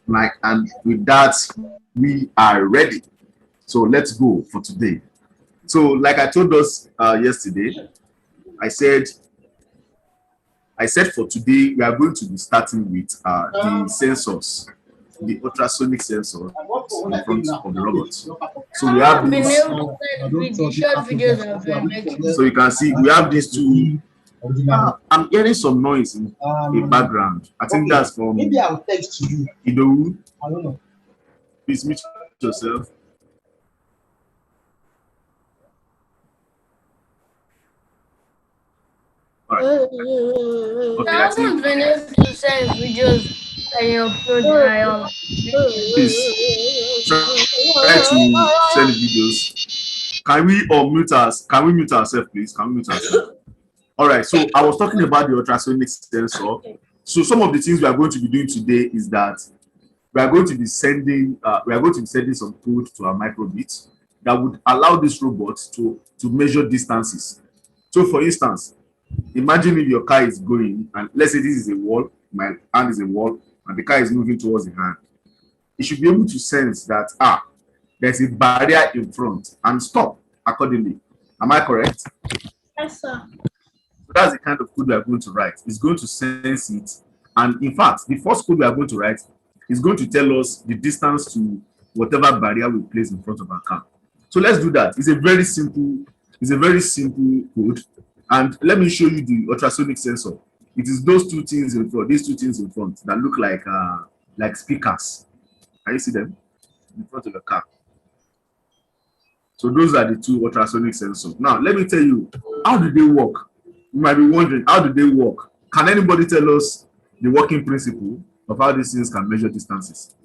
And with that, we are ready. So let's go for today. So, like I told us yesterday, I said for today we are going to be starting with the sensors, the ultrasonic sensors in front of the robots. So we have I've been these. able to send short videos of making. So you can see we have these two. I'm hearing some noise in the background. I think that's from maybe I'll text to you. Idowu. I don't know. Please mute yourself. All right. Okay, I I think. haven't been able to send videos and upload my Please try to send videos. Can we mute us? Can we mute ourselves, please? Can we mute ourselves? All right. So I was talking about the ultrasonic sensor. So some of the things we are going to be doing today is that we are going to be sending some code to our microbit that would allow this robot to measure distances. So for instance, imagine if your car is going and let's say this is a wall, my hand is a wall, and the car is moving towards the hand. It should be able to sense that there's a barrier in front and stop accordingly. Am I correct? Yes, sir. So that's the kind of code we are going to write. It's going to sense it. And in fact, the first code we are going to write is going to tell us the distance to whatever barrier we place in front of our car. So let's do that. It's a very simple code. And let me show you the ultrasonic sensor. It is those two things in front, these two things in front that look like speakers. Can you see them in front of the car? So those are the two ultrasonic sensors. Now, let me tell you, how do they work? You might be wondering, how do they work? Can anybody tell us the working principle of how these things can measure distances?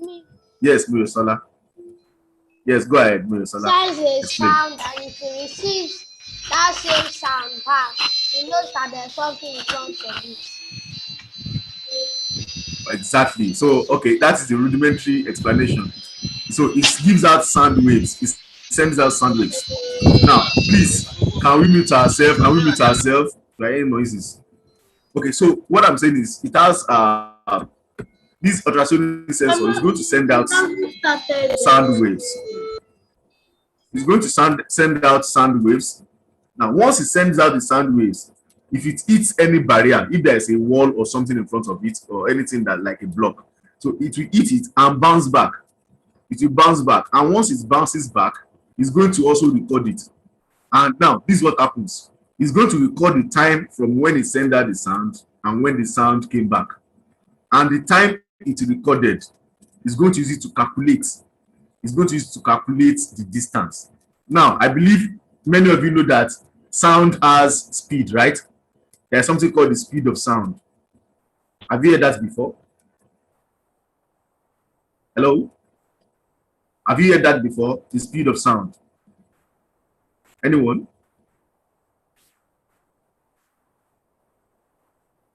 Yes, Muyosola. Yes, go ahead, Muyosola. Says a sound, and if it receives that same sound back, it knows that there's something in front of it. Exactly. So, okay, that is the rudimentary explanation. So it gives out sound waves. It sends out sound waves. Now, please, can we mute ourselves? Can we mute ourselves? There are any noises. Okay, so what I'm saying is it has this ultrasonic sensor is going to send out sound waves. It's going to send out sound waves. Now, once it sends out the sound waves, if it hits any barrier, if there is a wall or something in front of it or anything that like a block, so it will hit it and bounce back. It will bounce back, and once it bounces back, it's going to also record it. And now, this is what happens. It's going to record the time from when it sent out the sound and when the sound came back. And the time it recorded is going to use it to calculate. It's going to use it to calculate the distance. Now, I believe many of you know that sound has speed, right? There's something called the speed of sound. Have you heard that before? Hello? Have you heard that before? The speed of sound. Anyone?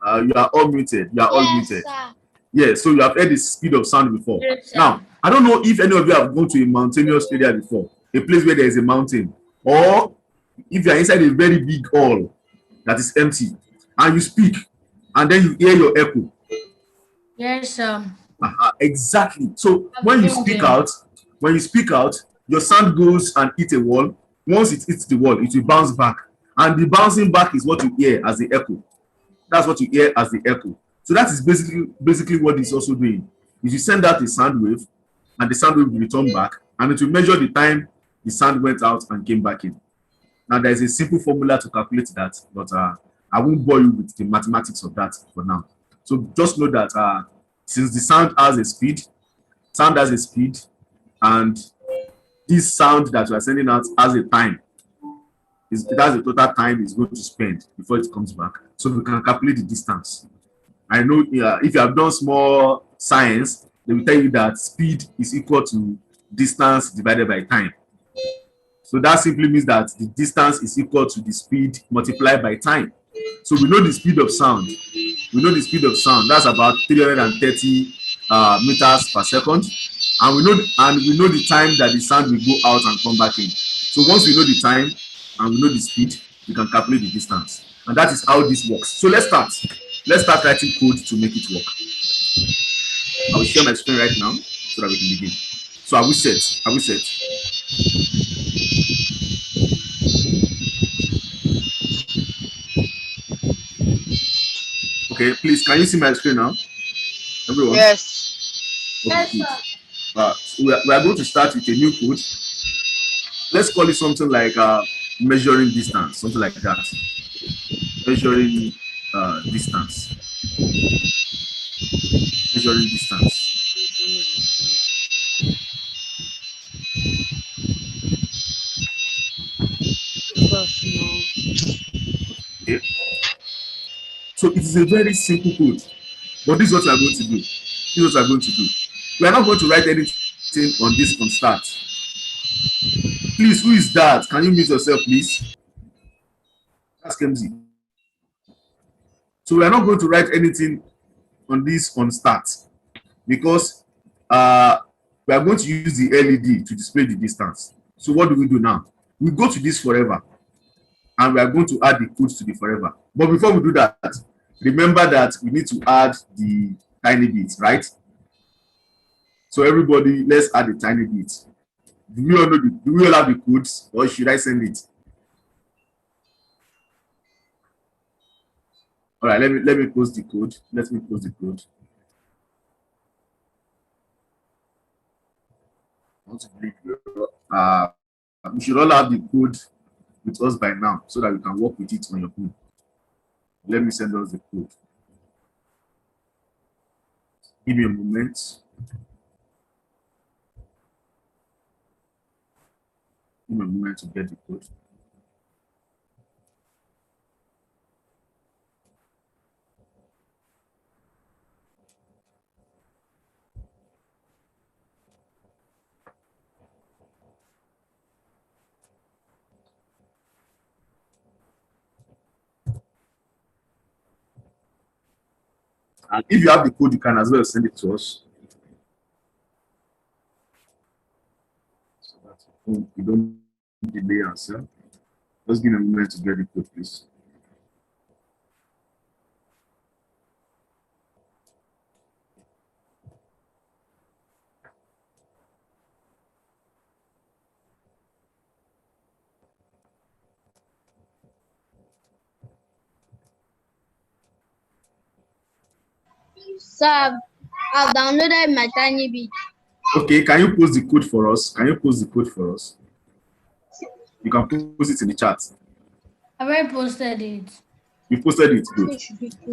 You are all muted. You are all muted. Sir. Yeah, so you have heard the speed of sound before. Yes, sir. Now, I don't know if any of you have gone to a mountainous area before, a place where there is a mountain, or if you are inside a very big hall that is empty, and you speak, and then you hear your echo. Yes, sir. Exactly. So when you speak out, your sound goes and hits a wall. Once it hits the wall, it will bounce back, and the bouncing back is what you hear as the echo. That's what you hear as the echo. So that is basically what it's also doing. Is you send out a sound wave, and the sound wave will return back, and it will measure the time the sound went out and came back in. Now there is a simple formula to calculate that, but I won't bore you with the mathematics of that for now. So just know that since the sound has a speed, and this sound that we are sending out has a time. It has a total time it's going to spend before it comes back. So we can calculate the distance. I know if you have done small science, they will tell you that speed is equal to distance divided by time. So that simply means that the distance is equal to the speed multiplied by time. So we know the speed of sound. That's about 330 meters per second. And we know the time that the sound will go out and come back in. So once we know the time and we know the speed, we can calculate the distance. And that is how this works. So let's start writing code to make it work. I will share my screen right now so that we can begin. So are we set? Are we set? Okay, please, can you see my screen now? Everyone? Yes. Okay, Yes, good. sir. So we are going to start with a new code. Let's call it something like measuring distance, something like that. Measuring distance. Measuring distance. Okay. So it is a very simple code, but this is what we are going to do. This is what we are going to do. We are not going to write anything on this from start. Please, who is that? Can you mute yourself, please? Ask MZ. So we are not going to write anything on this on start because we are going to use the LED to display the distance. So what do we do now? We go to this forever and we are going to add the codes to the forever. But before we do that, remember that we need to add the tiny bits, right? So everybody, let's add the tiny bits. Do we all know do we all have the codes or should I send it? All right, let me post the code. Let me post the code. We should all have the code with us by now so that we can work with it on your own. Let me send us the code. Give me a moment. Give me a moment to get the code. And if you have the code, you can as well send it to us. So that we don't delay ourselves. Just give me a moment to get the code, please. Sir, I've downloaded my tiny bit. Okay, can you post the code for us? Can you post the code for us? You can post it in the chat. I've already posted it. You posted it. Good.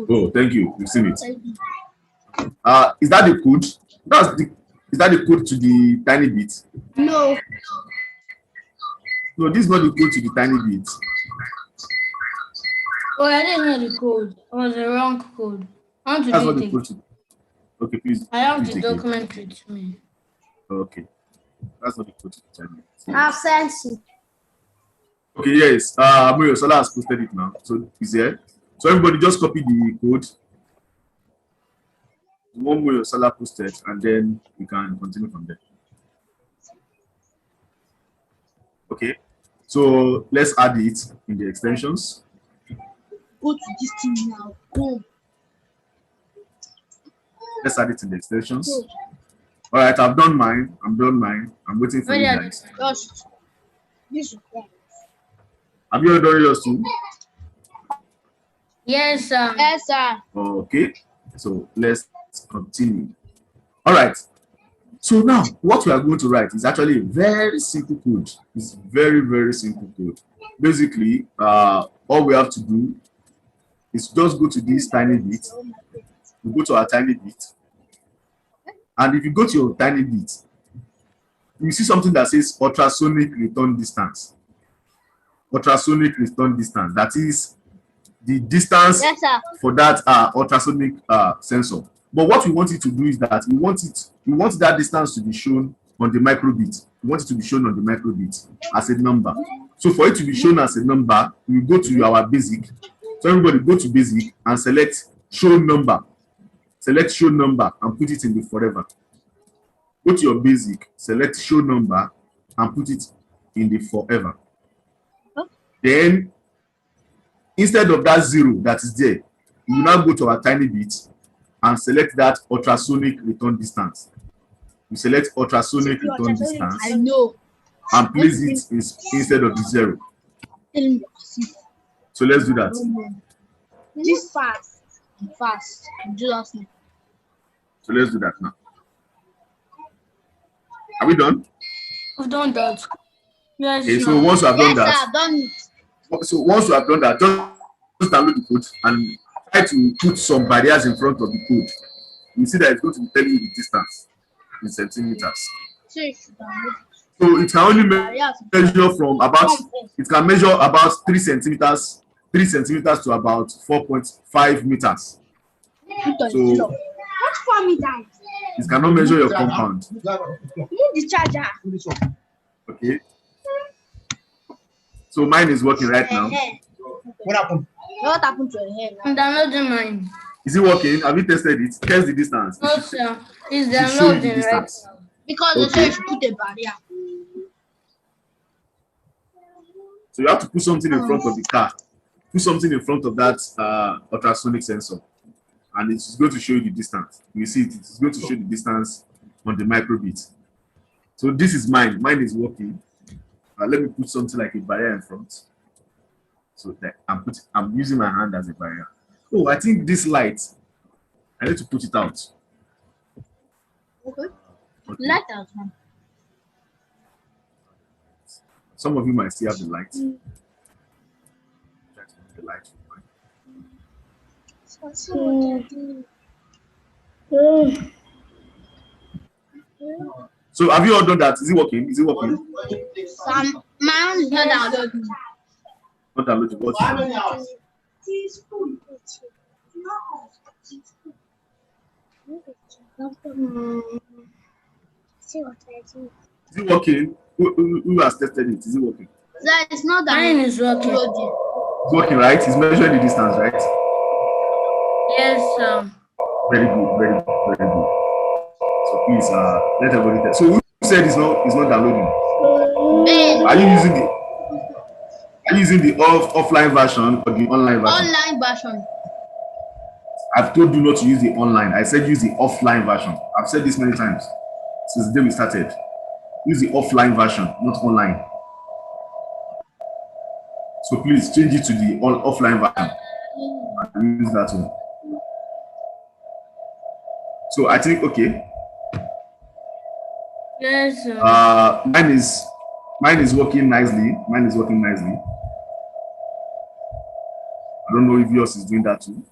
Oh, thank you. We've seen it. Is that the code? Is that the code to the tiny bit? No. No, this is not the code to the tiny bit. Oh, I didn't know the code. It was the wrong code. I want to That's do not it the code again. to. Okay, please. I have please the take it. document with me. Okay, that's not the code to the tiny bit. I've sent it. Okay, yes. Mario Sola has posted it now, so it's here. So everybody just copy the code. The one Mario Sola posted, and then we can continue from there. Okay. So let's add it in the extensions. Go to this thing now. Go. Let's add it in the extensions. All right, I've done mine. I'm done mine. I'm waiting for you guys. Just this one. Have you all done yours too? Yes, sir. Yes, sir. Okay. So let's continue. All right. So now what we are going to write is actually a very simple code. It's very, very simple code. Basically, all we have to do is just go to this tiny bit. We go to our tiny bit. And if you go to your tiny bit, you see something that says ultrasonic return distance. Ultrasonic return distance. That is the distance for that ultrasonic sensor. But what we want it to do is that we want that distance to be shown on the microbit. We want it to be shown on the microbit as a number. So for it to be shown as a number, we go to our basic. So everybody go to basic and select show number. Select show number and put it in the forever. Go to your basic, select show number and put it in the forever. Then instead of that 0 that is there, you will now go to our tiny bit and select that ultrasonic return distance. You select ultrasonic return distance I know. and place it instead of the 0. So let's do that. This fast. Just now. So let's do that now. Are we done? I've done that. Yes. Okay, so once you have done that, I've done it. so once you have done that, just download the code and try to put some barriers in front of the code. You see that it's going to be telling you the distance in centimeters. So you should download it. So it can only Barriers. measure from about, it can measure about 3 centimeters to about 4.5 meters. So What for me, guys? it cannot measure your compound. Move the charger. Okay. So mine is working right now. What happened? What happened to your hair? I'm downloading mine. Is it working? Have you tested it? Test the distance. No, sir. It's It should show you the downloading right distance. now. Because they say you should put a barrier. So you have to put something in front of the car. Put something in front of that ultrasonic sensor, and it's going to show you the distance. You see it. It's going to show the distance on the microbit. So this is mine. Mine is working. Let me put something like a barrier in front. So that I'm using my hand as a barrier. Oh, I think this light, I need to put it out. Okay. Okay. Let us know. Some of you might still have the light. Try to put the light on. So have you all done that? Is it working? Is it working? My own is not downloading. Not downloading. What? Is it working? Who has tested it? Is it working? That is not Mine is working. It's working, right? It's measuring the distance, right? Yes, sir. Very good, very good, very good. So please, let everybody test. So who said it's not downloading? Are you using the offline version or the online version? Online version. I've told you not to use the online. I said use the offline version. I've said this many times since the day we started. Use the offline version, not online. So please change it to the offline version and use that one. So I think okay. Yes, sir. Mine is working nicely. Mine is working nicely. I don't know if yours is doing that too.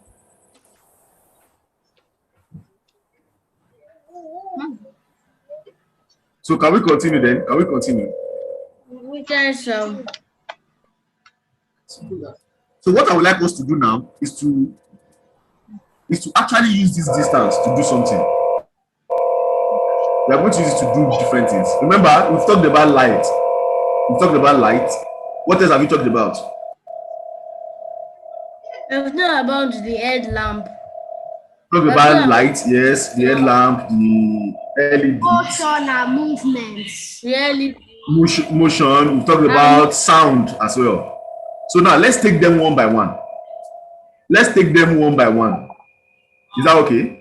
So can we continue then? Can we continue? Yes, sir. So what I would like us to do now is to actually use this distance to do something. We are going to use it to do different things. Remember, we've talked about light. We've talked about light. What else have we talked about? We've talked about the headlamp. Talked about light, yes, the headlamp, the LED. Motion and movements. Really? Motion. We've talked about sound as well. So now let's take them one by one. Let's take them one by one. Is that okay?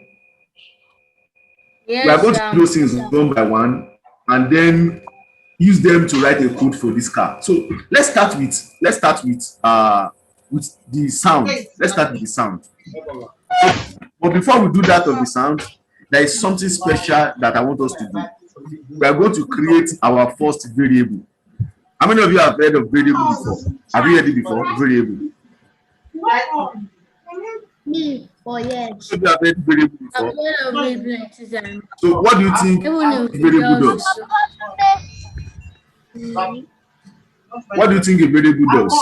Yes, We are going to do those things one by one and then use them to write a code for this car. So let's start with the sound. Let's start with the sound. But before we do that of the sound, there is something special that I want us to do. We are going to create our first variable. How many of you have heard of variable before? Have you heard it before? Variable. Me for years. Have you have heard variable I've before? heard of it plenty times. So what do you think Even if variable does? What do you think a variable does?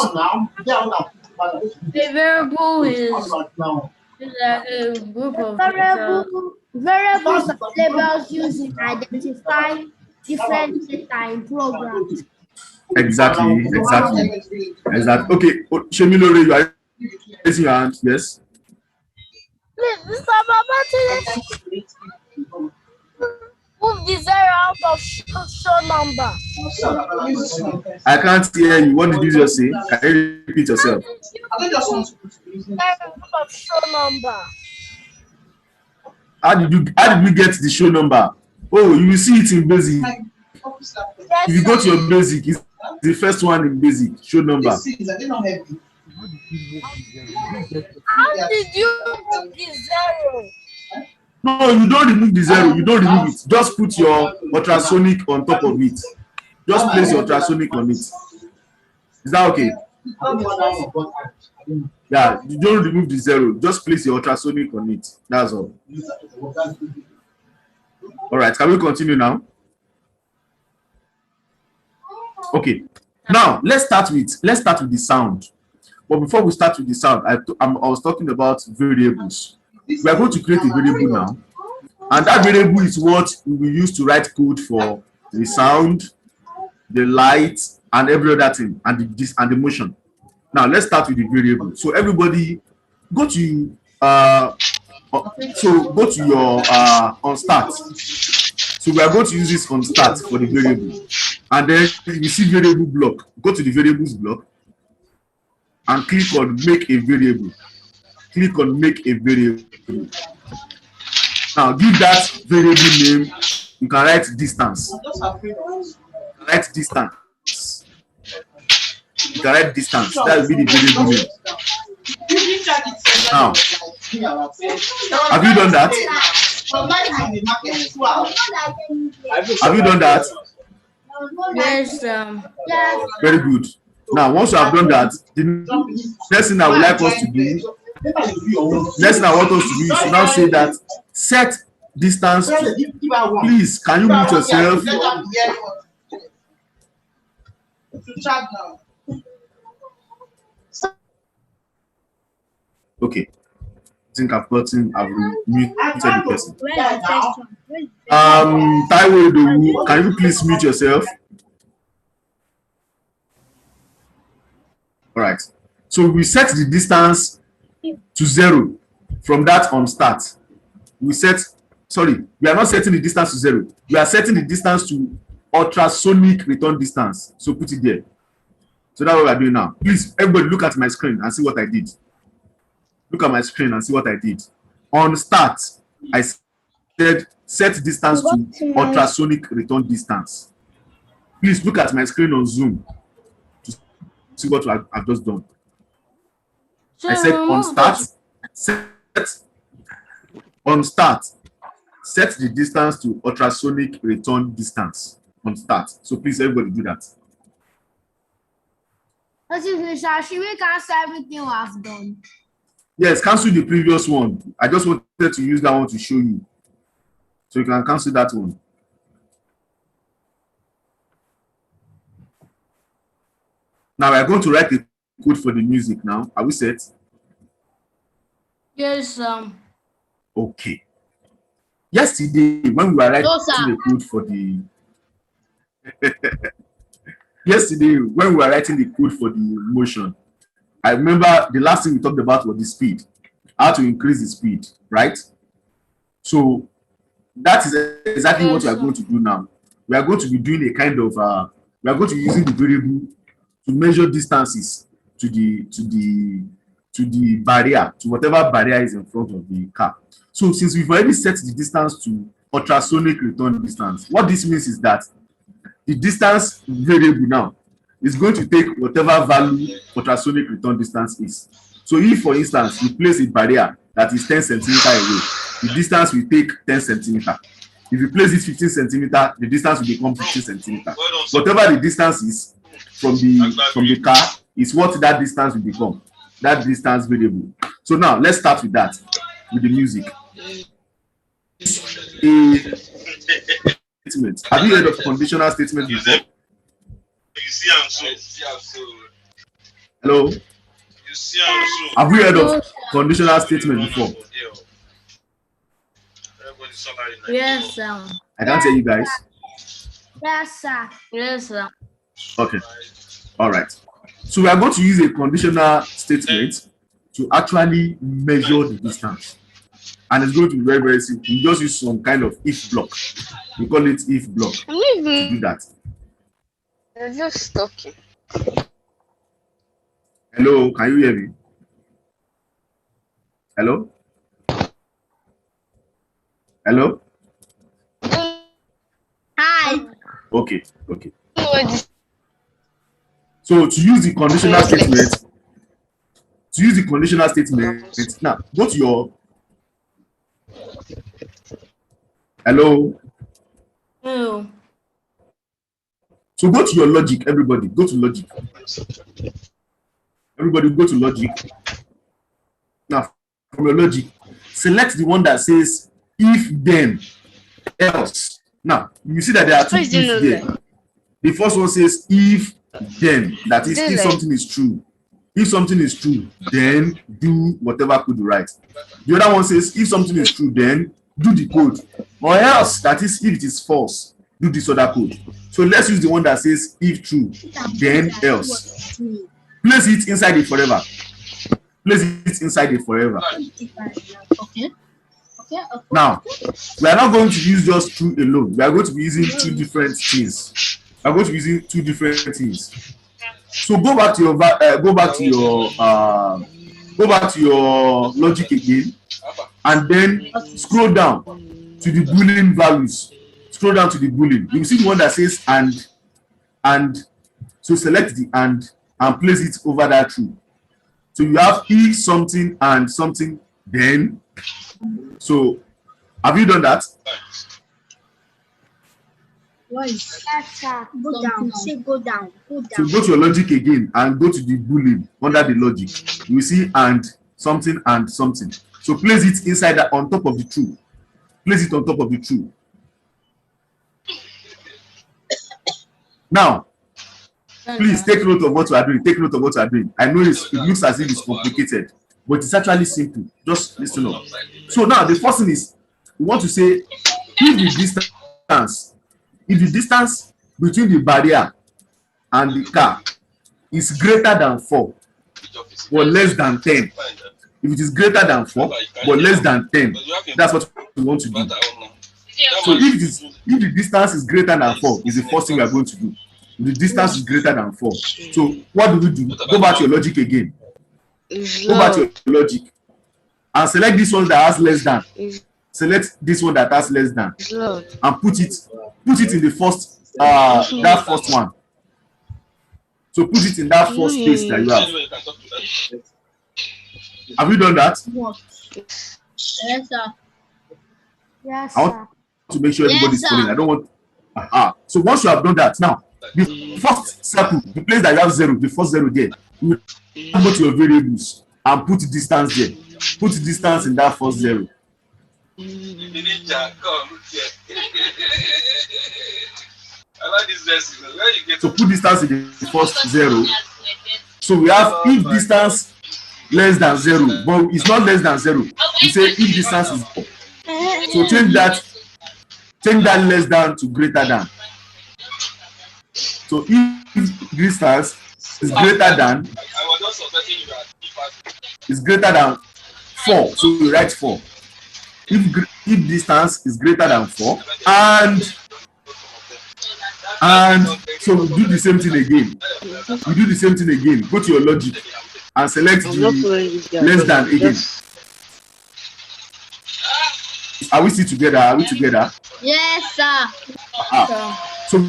the variable is like a group of Variables are labels used to identify different data in programs. Exactly. Okay, Shemilore, you are raising your hand. Yes. Move the 0 out of show number. I can't hear you. What did you just say? Can you repeat yourself? 0 out of show number. how did we get the show number? Oh, you will see it in basic. If you go to your basic, it's the first one in basic, show number. How did you put the zero? No, you don't remove the zero, you don't remove it. Just put your ultrasonic on top of it. Just place your ultrasonic on it. Is that okay? Yeah, you don't remove the zero, just place your ultrasonic on it. That's all. All right, can we continue now? Okay. Now let's start with the sound. But before we start with the sound, I was talking about variables. We are going to create a variable now, and that variable is what we will use to write code for the sound, the light, and every other thing, and the motion. Now let's start with the variable. So everybody, go to your on start. So we are going to use this on start for the variable, and then you see variable block. Go to the variables block and click on make a variable. Click on make a variable. Now give that variable name. You can write distance. Write distance. You can write distance. That will be the variable name. Now, have you done that? Have you done that? Yes. Very good. Now, once you have done that, the next thing I would like us to do, next thing I want us to do is to now say that set distance to, please, can you mute yourself? Okay. I think I've muted the person. Taiwo, can you please mute yourself? All right. So we set the distance to 0 from that on start. We are not setting the distance to 0. We are setting the distance to ultrasonic return distance. So put it there. So that's what we are doing now. Please, everybody look at my screen and see what I did. Look at my screen and see what I did. On start, I said set distance to ultrasonic return distance. Please look at my screen on Zoom to see what I've just done. I said on start, set the distance to ultrasonic return distance on start. So please, everybody do that. Should we cancel everything we have done? Yes, cancel the previous one. I just wanted to use that one to show you. So you can cancel that one. Now we are going to write a code for the music now. Are we set? Yes. Okay. Yesterday, when we were writing the code for the motion, I remember the last thing we talked about was the speed, how to increase the speed, right? So that is exactly what we are going to do now. We are going to be doing a kind of we are going to be using the variable to measure distances to the barrier, to whatever barrier is in front of the car. So since we've already set the distance to ultrasonic return distance, what this means is that the distance variable now is going to take whatever value ultrasonic return distance is. So if, for instance, you place a barrier that is 10 centimeters away, the distance will take 10 centimeters. If you place it 15 centimeters, the distance will become 15 centimeters. Whatever the distance is from the car is what that distance will become, that distance variable. So now let's start with that, with the music. Have you heard of conditional statements before? Hello? Have we heard of conditional statement before? Yes, sir. I can't tell you guys. Yes, sir. Yes, sir. Okay. All right. So we are going to use a conditional statement to actually measure the distance. And it's going to be very, very simple. You just use some kind of if block. We call it if block to do that. You're just talking. Hello, can you hear me? Hello? Hello? Hi. Okay. So to use the conditional statement, now go to your hello. No. So go to your logic, everybody. Go to logic. Everybody go to logic. Now, from your logic, select the one that says if then else. Now, you see that there are two ifs there. The first one says if then, that is if something is true. If something is true, then do whatever code you write. The other one says if something is true, then do the code. Or else, that is if it is false, do this other code. So let's use the one that says if true, then else. Place it inside it forever. Place it inside it forever. Okay. Now, we are not going to use just true alone. We are going to be using two different things. We are going to be using two different things. So go back to your logic again, and then scroll down to the Boolean values. Scroll down to the Boolean. You will see the one that says and. So select the and place it over that true. So you have if something and something then. So have you done that? Yes, sir. Go down. Say go down. So go to your logic again and go to the Boolean under the logic. You will see and something and something. So place it inside that on top of the true. Place it on top of the true. Now, please take note of what you are doing. Take note of what you are doing. I know it looks as if it's complicated, but it's actually simple. Just listen up. So now the first thing is we want to say if the distance between the barrier and the car is greater than 4 or less than 10. If it is greater than 4 but less than 10, that's what we want to do. So if the distance is greater than 4, is the first thing we are going to do. If the distance is greater than 4. So what do we do? Go back to your logic again. Go back to your logic and select this one that has less than. Select this one that has less than and put it in the first that first one. So put it in that first space that you have. Have you done that? Yes, sir. Yes, I want to make sure everybody's following. I don't want. So once you have done that, now the first circle, the place that you have 0, the first 0 there, you will go to your variables and put distance there. Put distance in that first 0. So put distance in the first 0. So we have if distance less than 0, but it's not less than 0. You say if distance is 4. So change that less than to greater than. So if distance is greater than 4, so we write 4. If distance is greater than 4 and so we do the same thing again. Go to your logic and select the less than again. Are we still together? Are we together? Yes, sir. So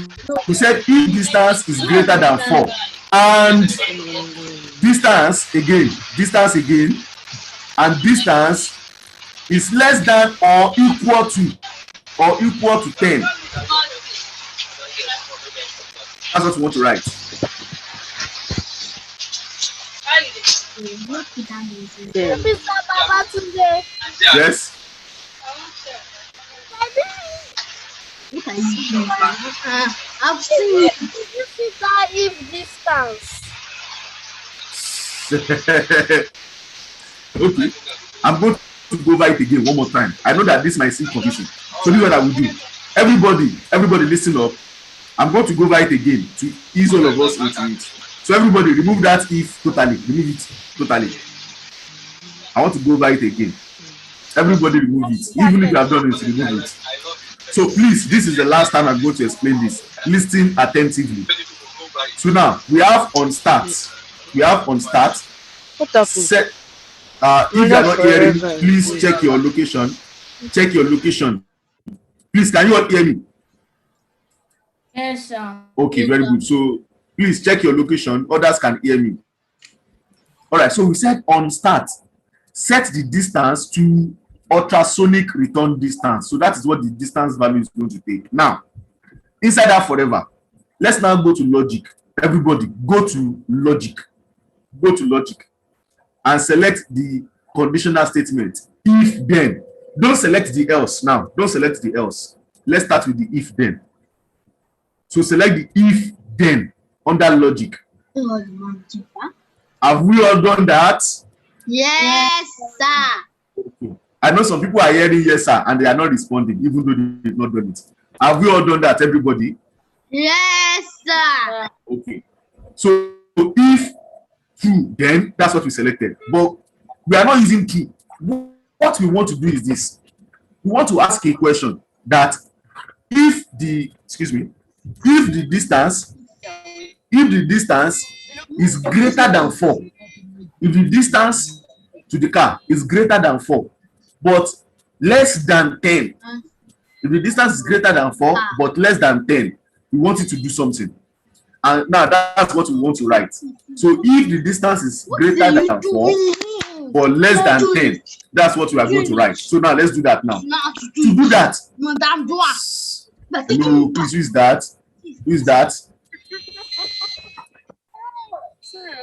we said if distance is greater than 4 and distance again and distance is less than or equal to 10. That's what we want to write. Yes. I've seen it. This is our if distance. Okay. I'm going to go over it again one more time. I know that this might seem confusing. So this is what I will do. Everybody listen up. I'm going to go over it again to ease all of us into it. So everybody remove that if totally. Remove it totally. I want to go over it again. Everybody remove it. Even if you have done it, remove it. So please, this is the last time I'm going to explain this. Listen attentively. So now we have on start. Set. If you are not hearing, please check your location. Please, can you all hear me? Yes, sir. Okay, very good. So please check your location. Others can hear me. All right. So we said on start, set the distance to ultrasonic return distance. So that is what the distance value is going to take. Now, inside that forever, let's now go to logic. Everybody, go to logic. Go to logic and select the conditional statement. If then, don't select the else now. Don't select the else. Let's start with the if then. So select the if then under logic. Have we all done that? Yes, sir. Okay. I know some people are hearing yes, sir, and they are not responding, even though they did not done it. Have we all done that, everybody? Yes, sir. Okay. So if true, then that's what we selected. But we are not using true. What we want to do is this. We want to ask a question that if the distance is greater than 4, if the distance to the car is greater than 4 but less than 10, if the distance is greater than 4 but less than 10, we want it to do something. And now that's what we want to write. So if the distance is greater than 4 but less than 10, that's what we are going to write. So now let's do that now. To do that, hello, please, who is that? Who is that?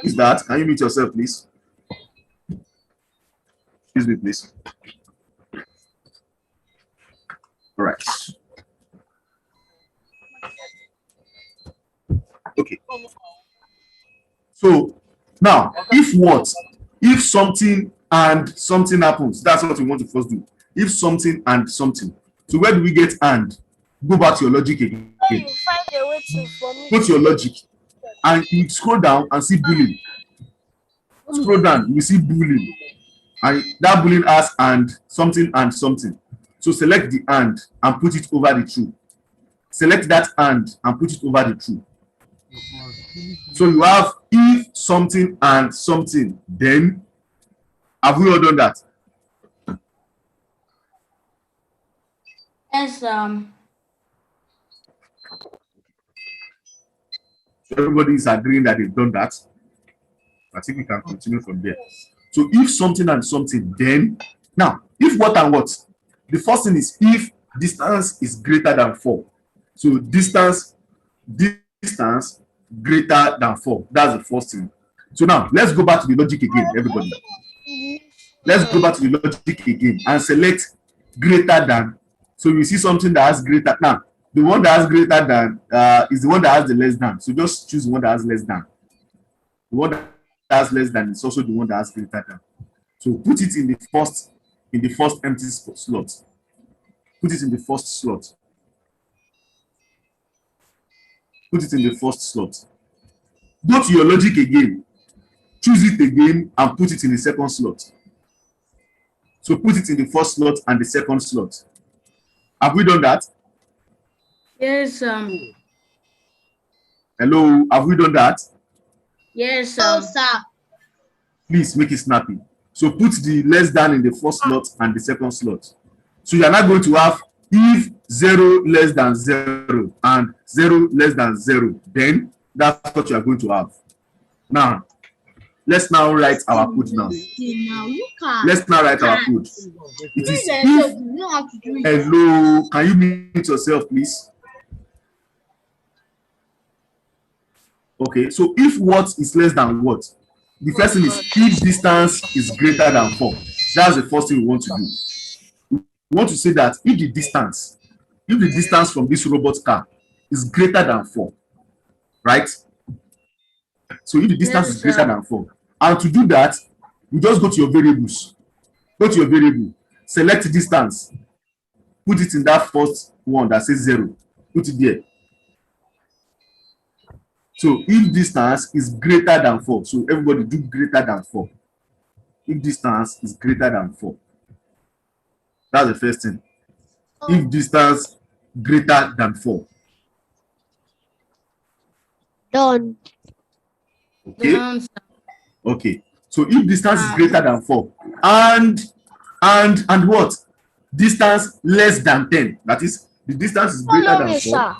Who is that? Can you mute yourself, please? Excuse me, please. All right. Okay. So now, if something and something happens, that's what we want to first do. If something and something. So where do we get and? Go back to your logic again. You find a way to for me. Go to your logic and you scroll down and see boolean. Scroll down, you see boolean. And that boolean has and something and something. So select the and put it over the true. Select that and put it over the true. So you have if something and something, then have we all done that? Yes, Everybody is agreeing that they've done that. I think we can continue from there. So if something and something, then now if what and what? The first thing is if distance is greater than 4. So distance greater than 4. That's the first thing. So now let's go back to the logic again, everybody. Let's go back to the logic again and select greater than. So you see something that has greater. Now the one that has greater than is the one that has the less than. So just choose the one that has less than. The one that has less than is also the one that has greater than. So put it in the first empty slot. Put it in the first slot. Put it in the first slot. Go to your logic again. Choose it again and put it in the second slot. So put it in the first slot and the second slot. Have we done that? yes, Hello, have we done that? yes, No, sir. Please make it snappy. So put the less than in the first slot and the second slot. So you are not going to have if 0 less than 0 and 0 less than 0, then that's what you are going to have. Now, let's now write our code now. Let's now write our code. It is if, hello, can you mute yourself, please? Okay, so if what is less than what? The first thing is if distance is greater than 4. That's the first thing we want to do. We want to say that if the distance from this robot car is greater than 4, right? So if the distance is greater than 4, and to do that, you just go to your variables. Go to your variable, select distance, put it in that first one that says 0. Put it there. So if distance is greater than 4, so everybody do greater than 4. If distance is greater than 4, that's the first thing. If distance greater than 4. Done. Okay. Okay. So if distance is greater than 4 and what? Distance less than 10. That is, The distance is greater Follow than me, 4, sir.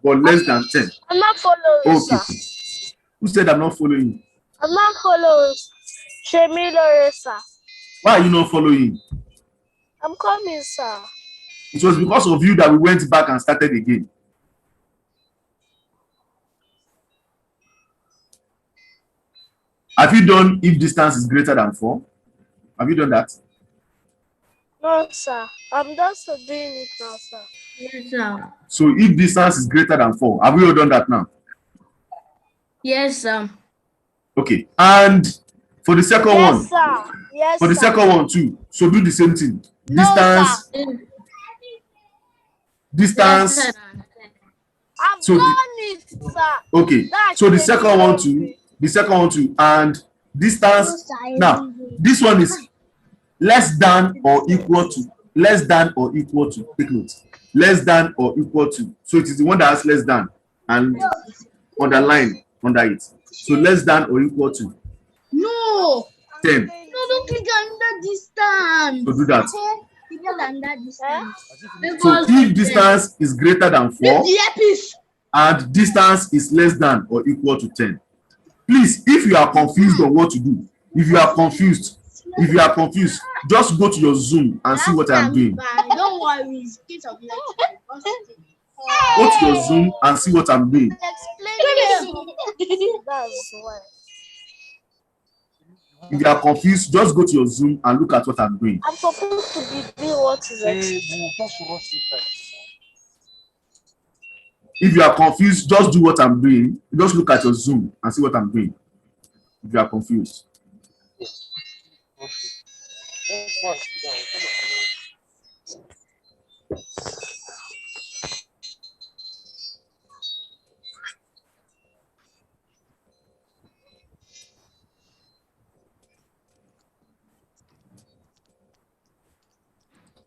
but less than 10. I'm not following, Okay. sir. Who said I'm not following? I'm not following. Shemilore, sir. Why are you not following? I'm coming, sir. It was because of you that we went back and started again. Have you done if distance is greater than 4? Have you done that? No, sir. I'm just doing it now, sir. Yes, sir. So if distance is greater than 4, have we all done that now? Yes, sir. Okay. And for the second Yes, one, sir. Yes, for the sir. second one too, so do the same thing. No, Distance, distance. Lesser than 10. I've So done it, sir. okay. That's So the second one Shemilore. too, and distance. Now this one is less than or equal to. Less than or equal to. Take note. Less than or equal to. So it is the one that has less than and underline under it. So less than or equal to No. 10. No, don't click on the distance. So do that. Click on that distance. So if distance is greater than 4 The earpiece. and distance is less than or equal to 10. Please, if you are confused on what to do, if you are confused, just go to your Zoom and see what I'm doing. Don't worry, it's case of electric. Go to your Zoom and see what I'm doing. Explain it. That's why. If you are confused, just go to your Zoom and look at what I'm doing. I'm supposed to be doing what is If you are confused, just do what I'm doing. Just look at your Zoom and see what I'm doing. If you are confused.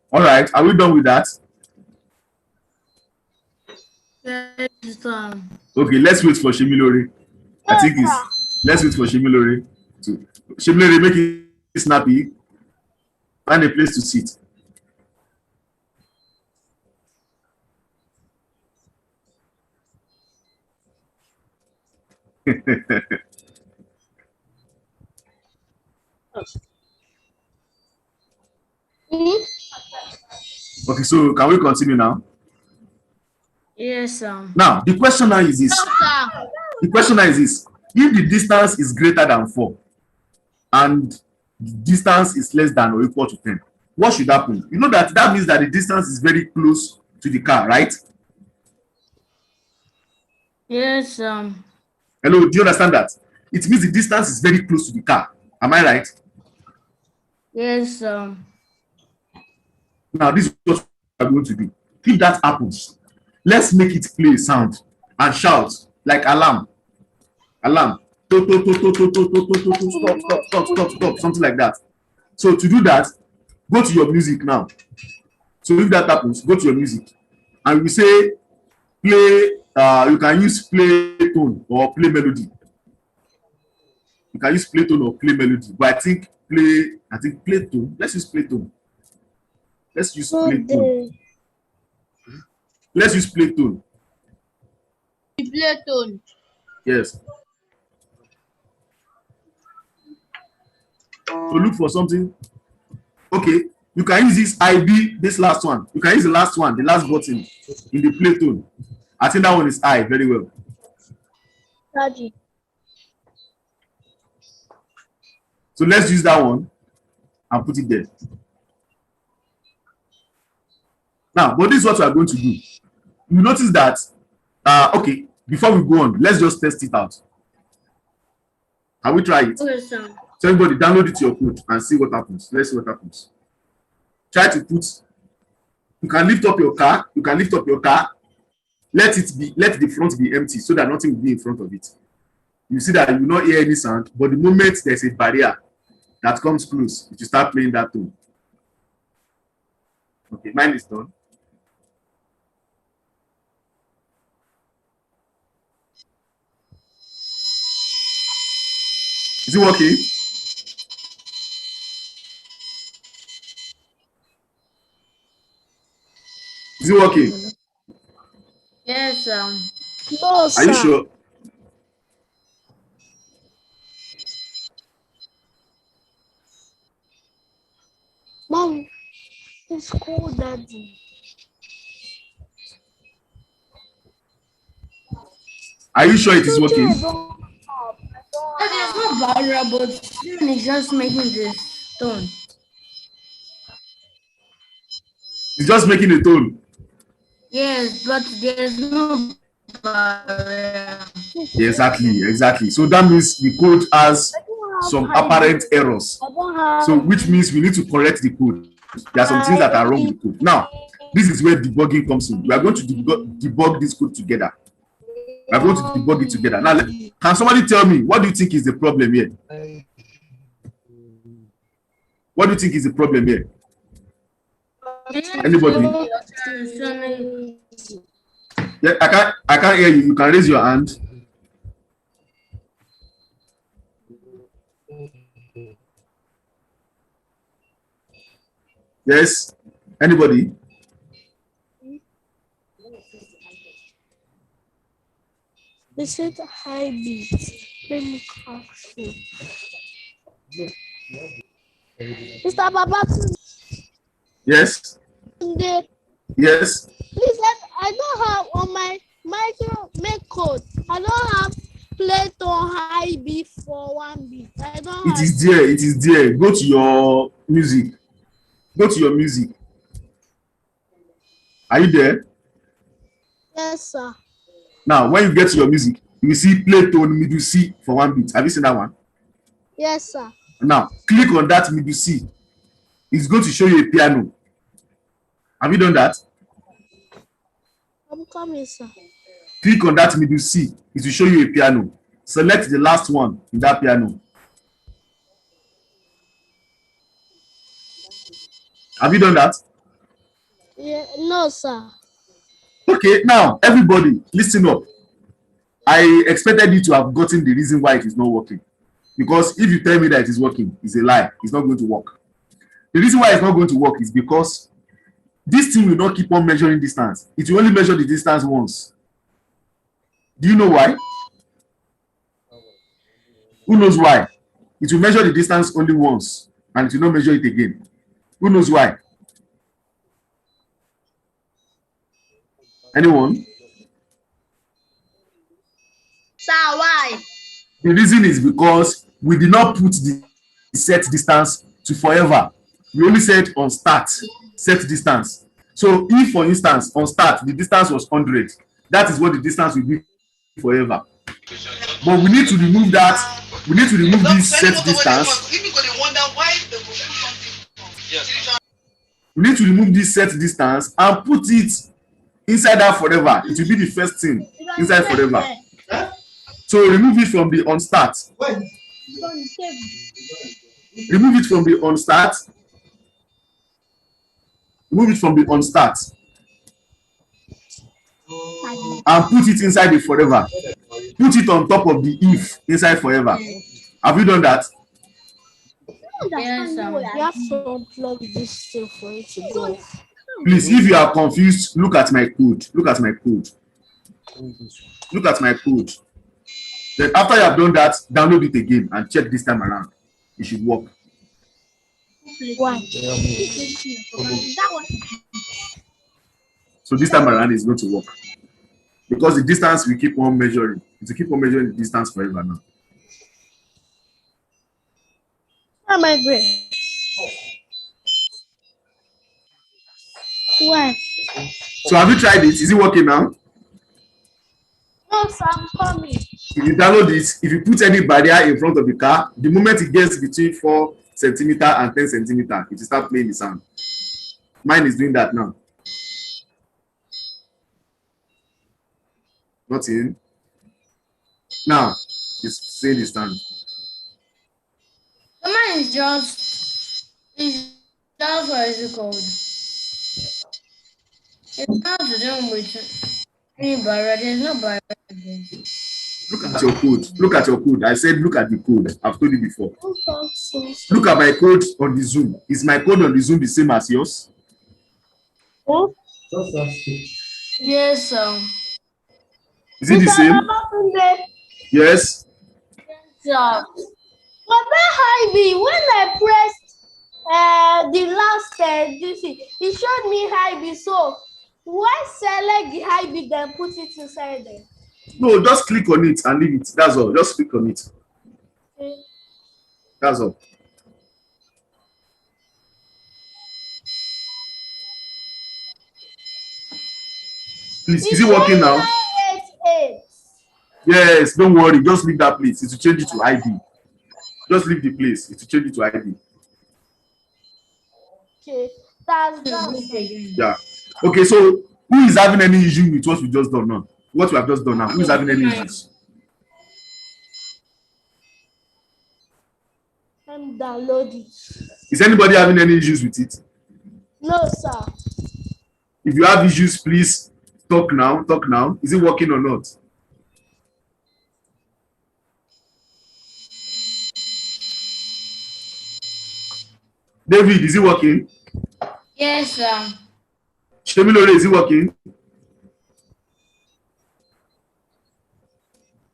All right, are we done with that? Yes, sir. Okay, let's wait for Shemilore. I think let's wait for Shemilore. Shemilore, make it snappy. Find a place to sit. Okay, so can we continue now? Yes, sir. Now, the question now is this. The question now is this. If the distance is greater than 4 and the distance is less than or equal to 10, what should happen? You know that means that the distance is very close to the car, right? Yes, sir. Hello, do you understand that? It means the distance is very close to the car. Am I right? Yes, sir. Now, this is what we are going to do. If that happens, let's make it play a sound and shout like alarm. Alarm. Stop, something like that. So to do that, go to your music now. So if that happens, go to your music and we say play. You can use play tone or play melody. You can use play tone or play melody, but I think play tone. Let's use play tone. Let's use play tone. Let's use play tone. Play tone. Yes. So look for something. Okay, you can use this IB, this last one. You can use the last one, the last button in the play tone. I think that one is I very well. So let's use that one and put it there. Now, but this is what we are going to do. You notice that, okay, before we go on, let's just test it out. Can we try it? Okay, sir. So everybody download it to your phone and see what happens. Let's see what happens. Try to put, you can lift up your car, let the front be empty so that nothing will be in front of it. You see that you will not hear any sound, but the moment there's a barrier that comes close, you start playing that tone. Okay, mine is done. Is it working? Is Is it working? Yes, No, Are you sir. sure? Mom, it's cold, Daddy. Are you sure it is working? it's not viral, but it's just making this tone. It's just making a tone. Yes, but there's no barrier. Yeah, exactly. So that means the code has some apparent errors. So which means we need to correct the code. There are some things that are wrong with the code. Now, this is where debugging comes in. We are going to debug this code together. We are going to debug it together. Now, can somebody tell me what do you think is the problem here? What do you think is the problem here? Anybody? Yeah, I can't hear you. You can raise your hand. Yes. Anybody? They said high beat. Let me ask you. Mr. Babatunde. Yes. Yes. Please, I don't have on my micro make code. I don't have play tone high beat for 1 beat. I don't have. It is there. It is there. Go to your music. Go to your music. Are you there? Yes, sir. Now, when you get to your music, you will see play tone middle C for 1 beat. Have you seen that one? Yes, sir. Now, click on that middle C. It's going to show you a piano. Have you done that? I'm coming, sir. Click on that middle C. It will show you a piano. Select the last one in that piano. Have you done that? Yeah, no, sir. Okay, now, everybody, listen up. I expected you to have gotten the reason why it is not working. Because if you tell me that it is working, it's a lie. It's not going to work. The reason why it's not going to work is because this thing will not keep on measuring distance. It will only measure the distance once. Do you know why? Who knows why? It will measure the distance only once and it will not measure it again. Who knows why? Anyone? Sir, why? The reason is because we did not put the set distance to forever. We only set on start, set distance. So if, for instance, on start, the distance was 100, that is what the distance will be forever. But we need to remove that. We need to remove this set distance. We need to remove this set distance and put it inside that forever. It will be the first thing inside forever. So remove it from the on start. Remove it from the on start. Remove it from the on start. And put it inside the forever. Put it on top of the if inside forever. Have you done that? Yes, You have to unplug this thing for it to go. Please, if you are confused, look at my code. Look at my code. Look at my code. Then after you have done that, download it again and check this time around. It should work. Why? So this time around is going to work. Because the distance we keep on measuring. It will keep on measuring the distance forever now. Am I great? Why? So have you tried it? Is it working now? No, sir, I'm coming. If you download this, if you put any barrier in front of the car, the moment it gets between 4 centimeter and 10 centimeter, it will start playing the sound. Mine is doing that now. Nothing. Now, it's saying the sound. Mine is just what is it called? It's not to do with any barrier. There's no barrier. Look at your code. Look at your code. I said look at the code. I've told you before. Look at my code on the Zoom. Is my code on the Zoom the same as yours? Oh, Yes, Is it the same? Yes. sir. For that high B, when I pressed the last this it showed me high B. So why select the high B then put it inside there? No, just click on it and leave it. That's all. Just click on it. Okay. That's all. Please, is it working now? 988. Yes, don't worry. Just leave that place. It will change it to ID. Just leave the place. It will change it to ID. Okay, that's Yeah. Okay, so who is having any issue with what we just done now? What we have just done now? Who is having any issues? I'm downloading. Is anybody having any issues with it? No, sir. If you have issues, please talk now. Talk now. Is it working or not? David, is it working? Yes, sir. Shemilore, is it working?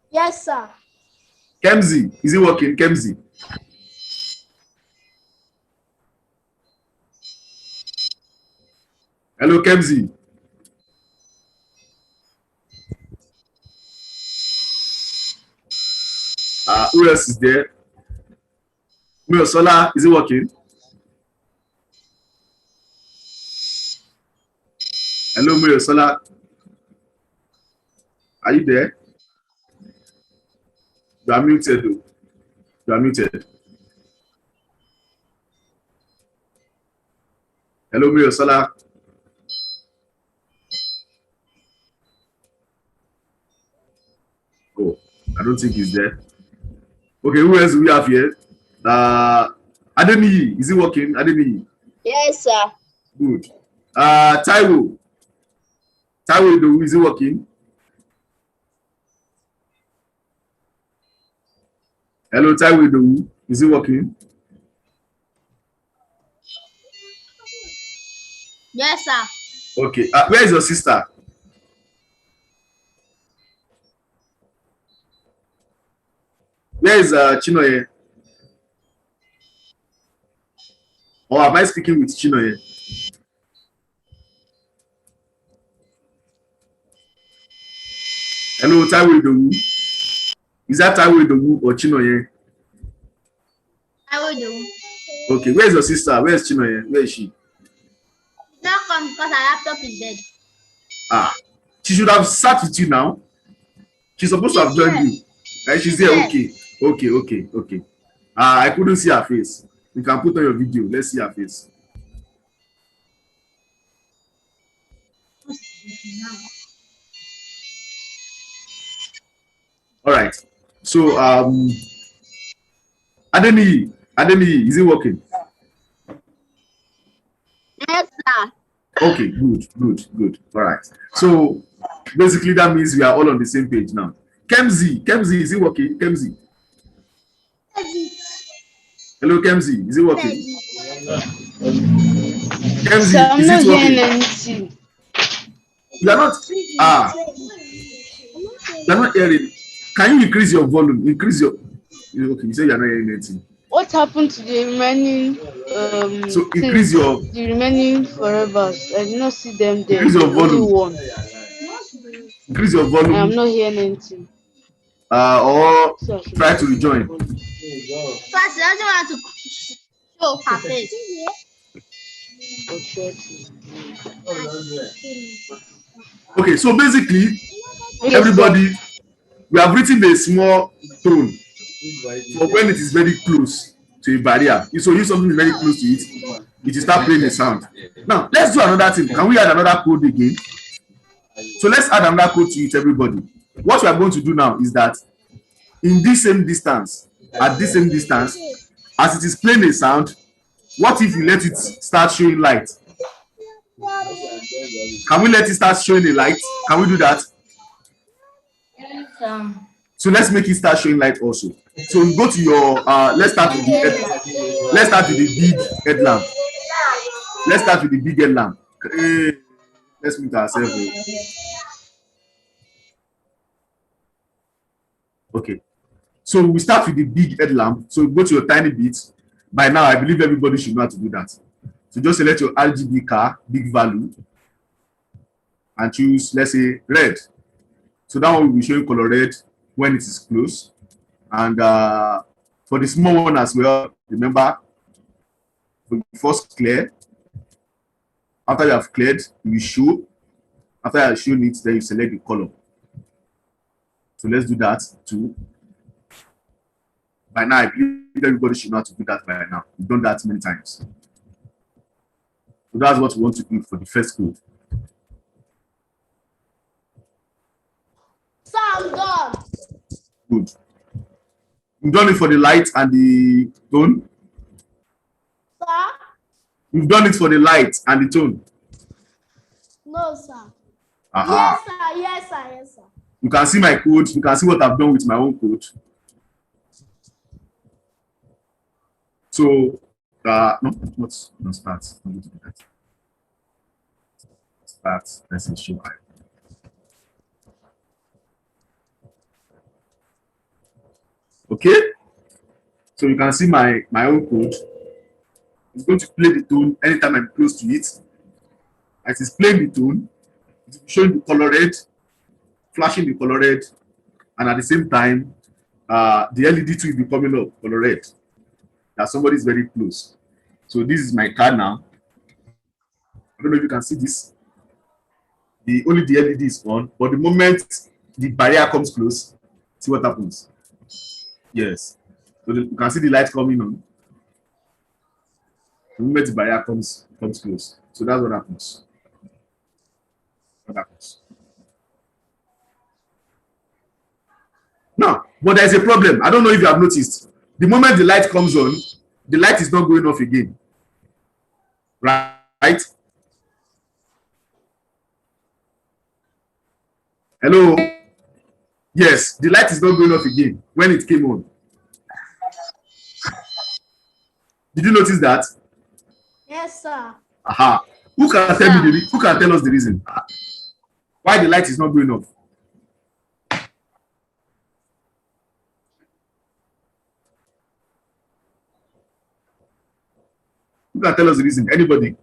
Yes, sir. Kemzi, is it working? Kemzi. Hello, Kemzi. Who else is there? Sola, is it working? Hello, Sola. Are you there? You are muted. You are muted. Hello, Sola. Oh, I don't think he's there. Okay, who else do we have here? Adeniyi, is it working? Adeniyi. Yes, sir. Good. Taiwo. Taiwo, is it working? Hello, Taiwo, is it working? Yes, sir. Okay. Where is your sister? Where is Chinoye? Or am I speaking with Chinoye? Hello, Taiwo. Is that Taiwo or Chinoye? I will do. Okay, where is your sister? Where is Chinoye? Where is she? Not come because our laptop is dead. She should have sat with you now. She's supposed to have joined you. And she's there. Okay. I couldn't see her face. You can put on your video. Let's see her face. All right. So Adeniyi, is it working? Yes, sir. Okay, good. All right. So basically that means we are all on the same page now. Kemzi, is it working? Kemzi. Hello, Kemzi, is it working? Kemzi, So I'm is not it hearing working? anything. You are not. You are not hearing. Can you increase your volume? Increase your. Okay, you say you are not hearing anything. What happened to the remaining So increase your. the remaining forever? I did not see them there. Increase your volume. Only one. Increase your volume. I am not hearing anything. Or try to rejoin. First, she doesn't want to show her face. Okay, so basically, everybody, we have written a small tone for when it is very close to a barrier. So if something is very close to it, it will start playing a sound. Now, let's do another thing. Can we add another code again? So let's add another code to it, everybody. What we are going to do now is that in this same distance, at this same distance, as it is playing a sound, what if you let it start showing light? Can we let it start showing a light? Can we do that? Yes, So let's make it start showing light also. So we go to your let's start with the big headlamp. Let's start with the big headlamp. Let's mute ourselves. Okay. So we start with the big headlamp. So go to your tiny bit. By now, I believe everybody should know how to do that. So just select your RGB car, big value, and choose, let's say, red. So that one will be showing color red when it is close. And for the small one as well, remember, first clear. After you have cleared, you show. After you have shown it, then you select the color. So let's do that too. By now, I believe everybody should know how to do that by now. We've done that many times. So that's what we want to do for the first code. So I'm done. Good. We've done it for the light and the tone. Sir? We've done it for the light and the tone. No, sir. Aha. Yes, sir. Yes, sir. Yes, sir. You can see my code. You can see what I've done with my own code. So, no, let's start. I'm going to do that. Start. Let's see, show. Okay. So you can see my own code. It's going to play the tone anytime I'm close to it. As it's playing the tone, it's showing the color red, flashing the color red, and at the same time, the LED will be coming up color red. That somebody is very close. So this is my car now. I don't know if you can see this. Only the LED is on, but the moment the barrier comes close, see what happens. Yes. So you can see the light coming on. The moment the barrier comes close. So that's what happens. Now, but there's a problem. I don't know if you have noticed. The moment the light comes on, the light is not going off again. Right? Hello? Yes, the light is not going off again when it came on. Did you notice that? Yes, sir. Aha. Who can tell us the reason why the light is not going off? Who can tell us the reason? Anybody?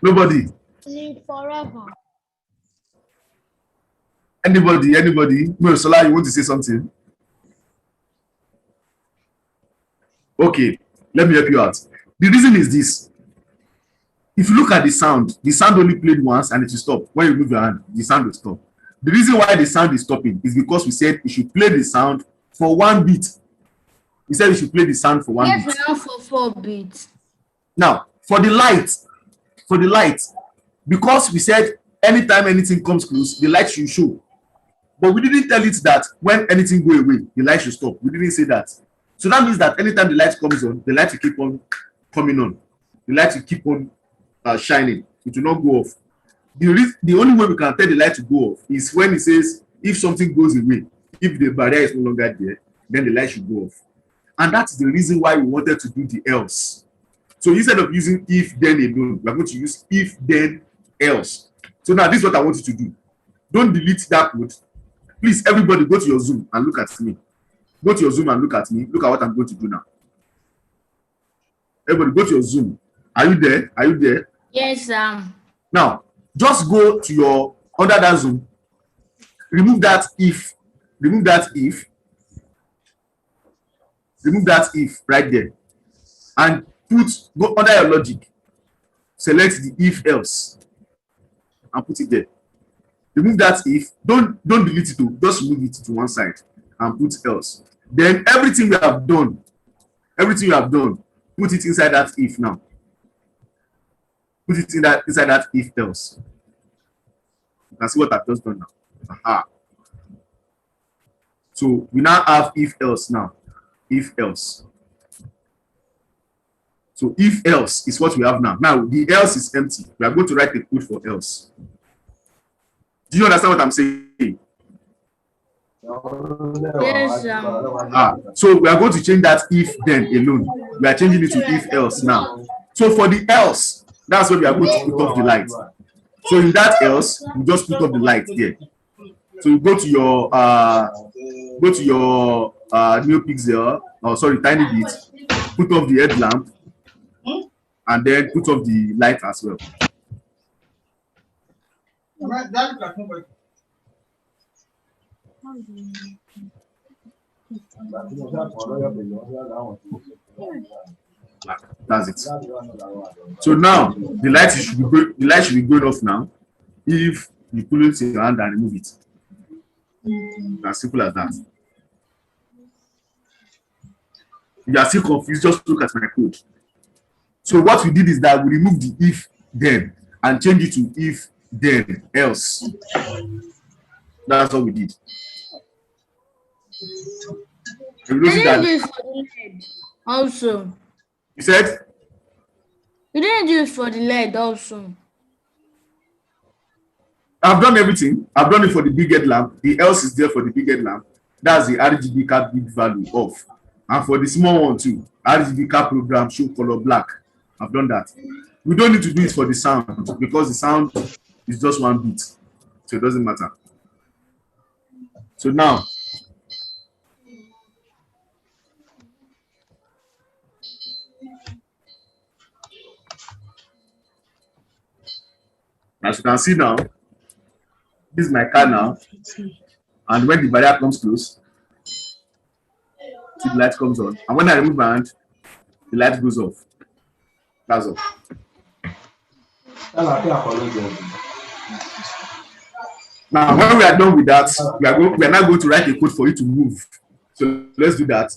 Nobody. Live forever. Anybody? No, Sola, you want to say something? Okay, let me help you out. The reason is this. If you look at the sound only played once and it will stop. When you move your hand, the sound will stop. The reason why the sound is stopping is because we said you should play the sound for 1 beat. We said you should play the sound for 1 beat. Yes, now for 4 beats. Now, for the light, because we said anytime anything comes close, the light should show. But we didn't tell it that when anything go away, the light should stop. We didn't say that. So that means that anytime the light comes on, the light will keep on coming on. The light will keep on shining. It will not go off. The only way we can tell the light to go off is when it says if something goes away, if the barrier is no longer there, then the light should go off. And that's the reason why we wanted to do the else. So instead of using if then alone, we're going to use if then else. So now this is what I want you to do. Don't delete that code. Please, everybody go to your Zoom and look at me. Go to your Zoom and look at me. Look at what I'm going to do now. Everybody go to your Zoom. Are you there? Are you there? Yes, Now, just go to your under that Zoom. Remove that if. Remove that if. Remove that if right there. And go under your logic. Select the if else. And put it there. Remove that if. Don't delete it. Just remove it to one side and put else. Then everything we have done, put it inside that if now. Put it inside that if else. You can see what I've just done now. Aha. So we now have if else now. If else. So if else is what we have now. Now the else is empty. We are going to write a code for else. Do you understand what I'm saying? yes, So we are going to change that if then alone. We are changing it to if else now. So for the else, that's where we are going to put off the light. So in that else, you just put off the light there. So you go to your NeoPixel, or sorry, tiny bit, put off the headlamp, and then put off the light as well. That's it. So now the light should be going off now. If you pull it in your hand and remove it, as simple as that. If you are still confused, just look at my code. So what we did is that we removed the if then and changed it to if then else. That's what we did. I didn't do it for the LED also. You said? You didn't do it for the LED also. I've done everything. I've done it for the big headlamp. The else is there for the big headlamp. That's the RGB cap big value off. And for the small one too, RGB cap program show color black. I've done that. We don't need to do it for the sound because the sound is just one bit. So it doesn't matter. So now, as you can see now, this is my car now. And when the barrier comes close, the light comes on. And when I remove my hand, the light goes off. That's all. Now, when we are done with that, we are now going to write a code for you to move. So let's do that.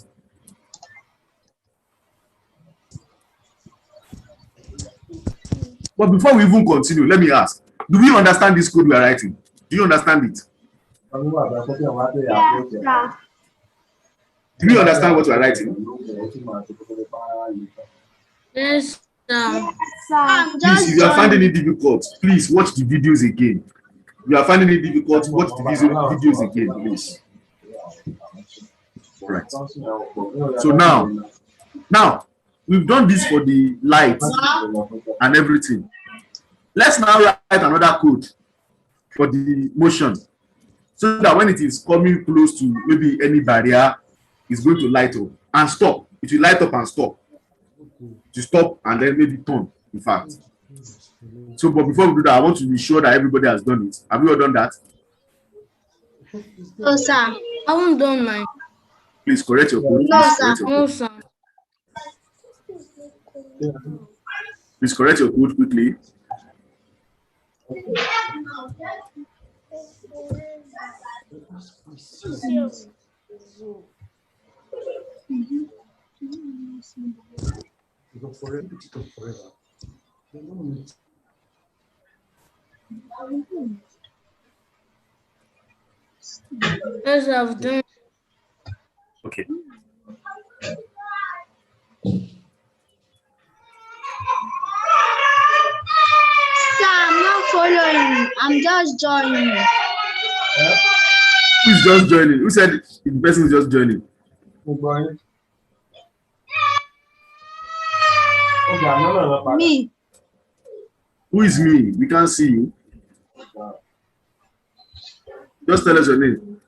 But before we even continue, let me ask, do we understand this code we are writing? Do you understand it? Yeah. Do you understand what we are writing? Yes, Please, if you are finding it difficult, please watch the videos again. If you are finding it difficult, watch the videos again, please. All right. So now we've done this for the light and everything. Let's now write another code for the motion, so that when it is coming close to maybe any barrier, it's going to light up and stop. It will light up and stop. To stop and then maybe turn, in fact. So, but before we do that, I want to be sure that everybody has done it. Have you all done that? No, sir. I haven't done mine. Please correct your code. No, sir. No, sir. Please correct your code quickly. Yes, I've done. Okay. Sir, I'm not following. I'm just joining. Who's just joining? Who said the person is just joining? Me. Who is me? We can't see you. Just tell us your name.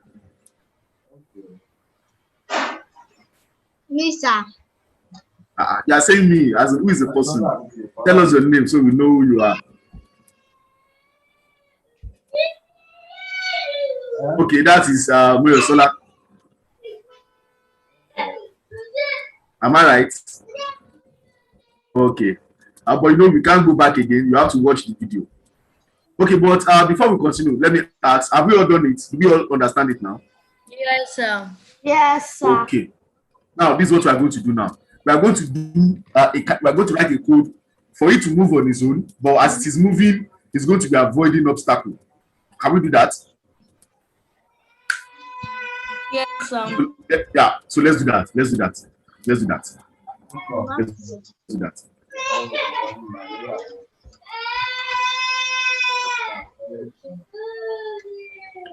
Me, sir. You are saying me, as in, who is the person? Tell us your name so we know who you are. Okay, that is Moyosola. Am I right? Okay. But you know, we can't go back again. You have to watch the video. Okay, but before we continue, let me ask, have we all done it? Do we all understand it now? Yes, sir. Yes, sir. Okay. Now, this is what we are going to do now. We are going to do we are going to write a code for it to move on its own, but as it is moving, it's going to be avoiding obstacle. Can we do that? Yes, sir. Yeah. So let's do that. Let's do that. Let's do that. Let's do that.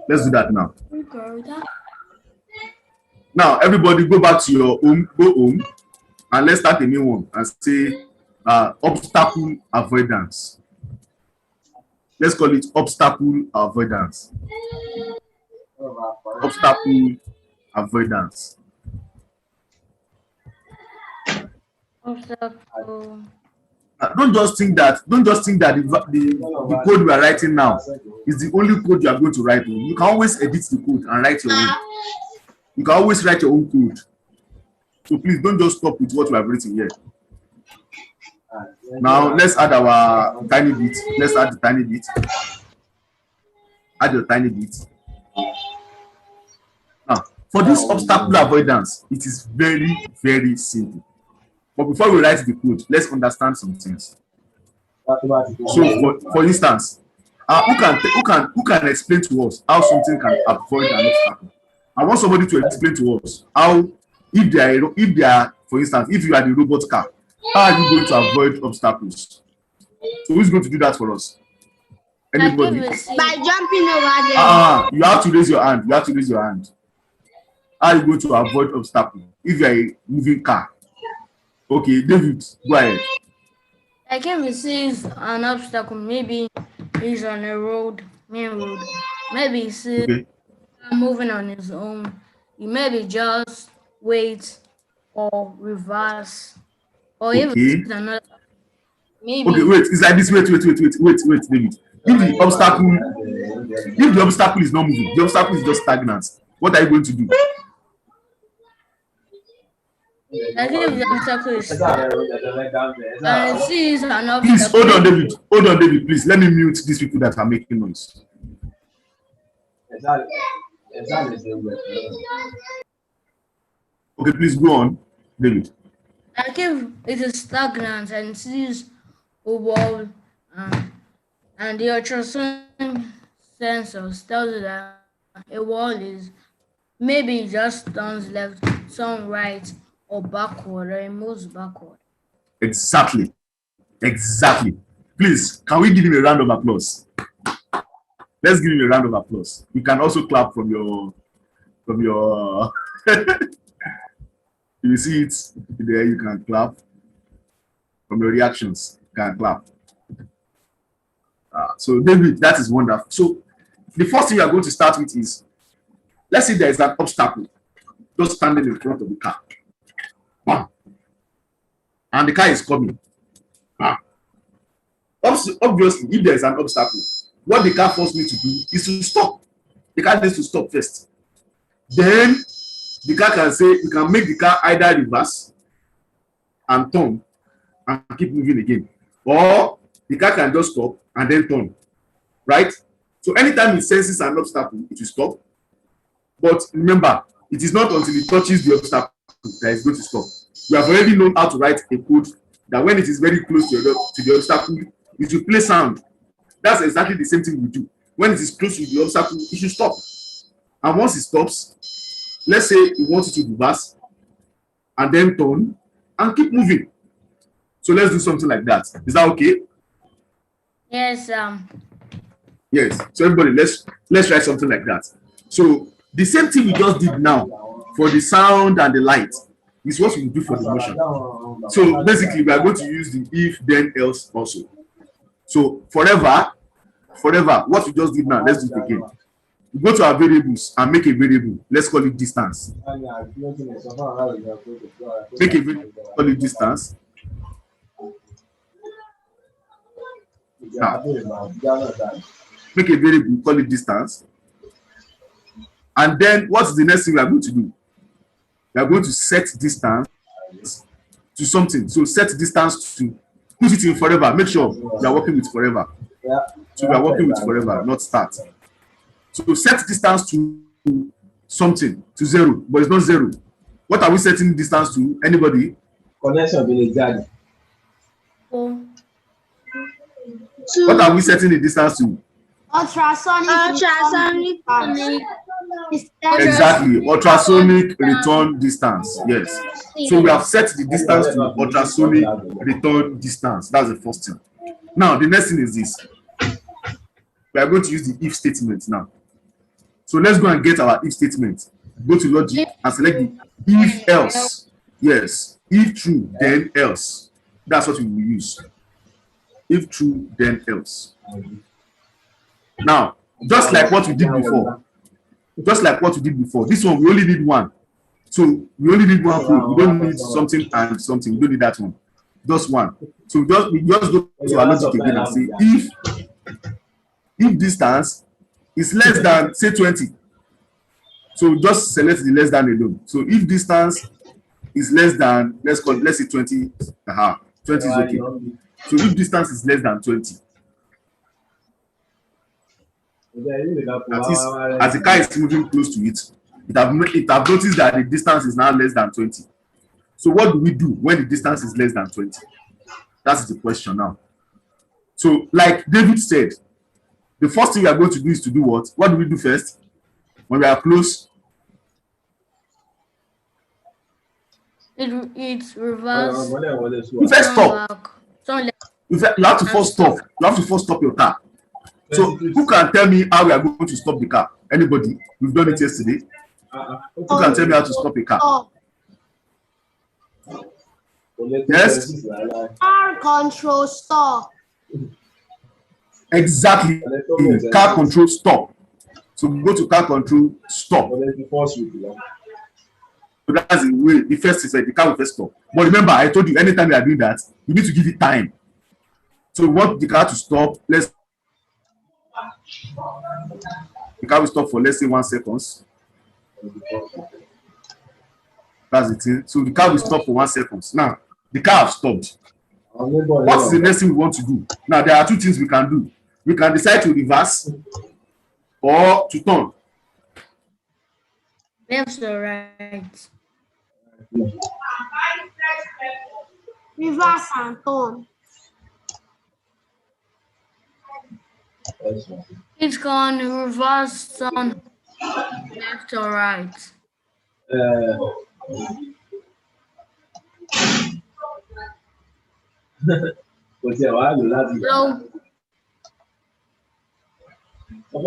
Let's do that now. Now, everybody go back to your home, go home, and let's start a new one and say obstacle avoidance. Let's call it obstacle avoidance. Obstacle avoidance. Obstacle. Don't just think that the code we are writing now is the only code you are going to write. You can always edit the code and write your own. You can always write your own code. So please don't just stop with what we have written here. Now let's add our tiny bit. Let's add the tiny bit. Add your tiny bit. Now, for this obstacle avoidance, it is very, very simple. But before we write the code, let's understand some things. So, for instance, who can explain to us how something can avoid an obstacle? I want somebody to explain to us how, if they are, for instance, if you are the robot car, how are you going to avoid obstacles? So, who's going to do that for us? Anybody? By jumping over them. You have to raise your hand. You have to raise your hand. How are you going to avoid obstacles if you are a moving car? Okay, David, go ahead. Like if he sees an obstacle, maybe he's on a road, main road. Maybe he sees moving on his own. He maybe just wait or reverse. Or if it's another, maybe. Okay, wait. It's like this. Wait, David. If the obstacle is not moving, the obstacle is just stagnant. What are you going to do? Like if the obstacle is and sees an obstacle. Please hold on, David. Please let me mute these people that are making noise. Okay, please go on, David. Like if it is stagnant and sees a wall, and the ultrasonic sensors tells you that a wall is maybe just turns left, turn right, or backward, or it moves backward. Exactly. Please, can we give him a round of applause? Let's give him a round of applause. You can also clap from your you see it there, you can clap. From your reactions, you can clap. So David, that is wonderful. So the first thing you are going to start with is, let's say there is an obstacle just standing in front of the car. Bam. And the car is coming. Bam. Obviously, if there is an obstacle, what the car first needs to do is to stop. The car needs to stop first. Then the car can say, you can make the car either reverse and turn and keep moving again, or the car can just stop and then turn, right? So anytime it senses an obstacle, it will stop. But remember, it is not until it touches the obstacle that it's going to stop. We have already known how to write a code that when it is very close to the obstacle, it will play sound. That's exactly the same thing we do. When it is close to the obstacle, it should stop. And once it stops, let's say we want it to reverse and then turn and keep moving. So let's do something like that. Is that okay? Yes. Yes. So everybody, let's try something like that. So the same thing we just did now for the sound and the light is what we do for the motion. So basically, we are going to use the if, then, else also. So forever, what we just did now, let's do it again. We go to our variables and make a variable. Let's call it distance. Make a variable, call it distance. Now, make a variable, call it distance. And then what's the next thing we are going to do? We are going to set distance to something. So set distance to, put it in forever. Make sure we are working with forever. So we are working with forever, not start. So set distance to something, to 0, but it's not 0. What are we setting distance to? Anybody? Connection with exactly. What are we setting the distance to? Ultrasonic Exactly, ultrasonic return distance. Yes. So we have set the distance to ultrasonic return distance. That's the first thing. Now, the next thing is this. We are going to use the if statement now. So let's go and get our if statement. Go to logic and select the if else. Yes. If true, then else. That's what we will use. If true, then else. Now, just like what we did before, this one we only need one. So we only need one code. We don't need something and something. We don't need that one. Just one. So we just go to our logic again and say if distance is less than, say, 20. So just select the less than alone. So if distance is less than, let's say 20, 20 is okay. So if distance is less than 20, at least as the car is moving close to it, it have noticed that the distance is now less than 20. So what do we do when the distance is less than 20? That's the question now. So like David said, the first thing we are going to do is to do what? What do we do first? When we are close? It's reverse. You first stop. You have to first stop. You have to first stop your car. So who can tell me how we are going to stop the car? Anybody? We've done it yesterday. Who can tell me how to stop a car? Yes? Car control stop. Exactly. Car control stop. So we go to car control stop. So that's the way. The first is like the car will first stop. But remember, I told you anytime you are doing that, you need to give it time. So we want the car to stop. The car will stop for, let's say, 1 second. That's the thing. So the car will stop for 1 second. Now, the car has stopped. What's the next thing we want to do? Now, there are two things we can do. We can decide to reverse or to turn. Left or right? Reverse and turn. It's going to reverse turn left or right. So,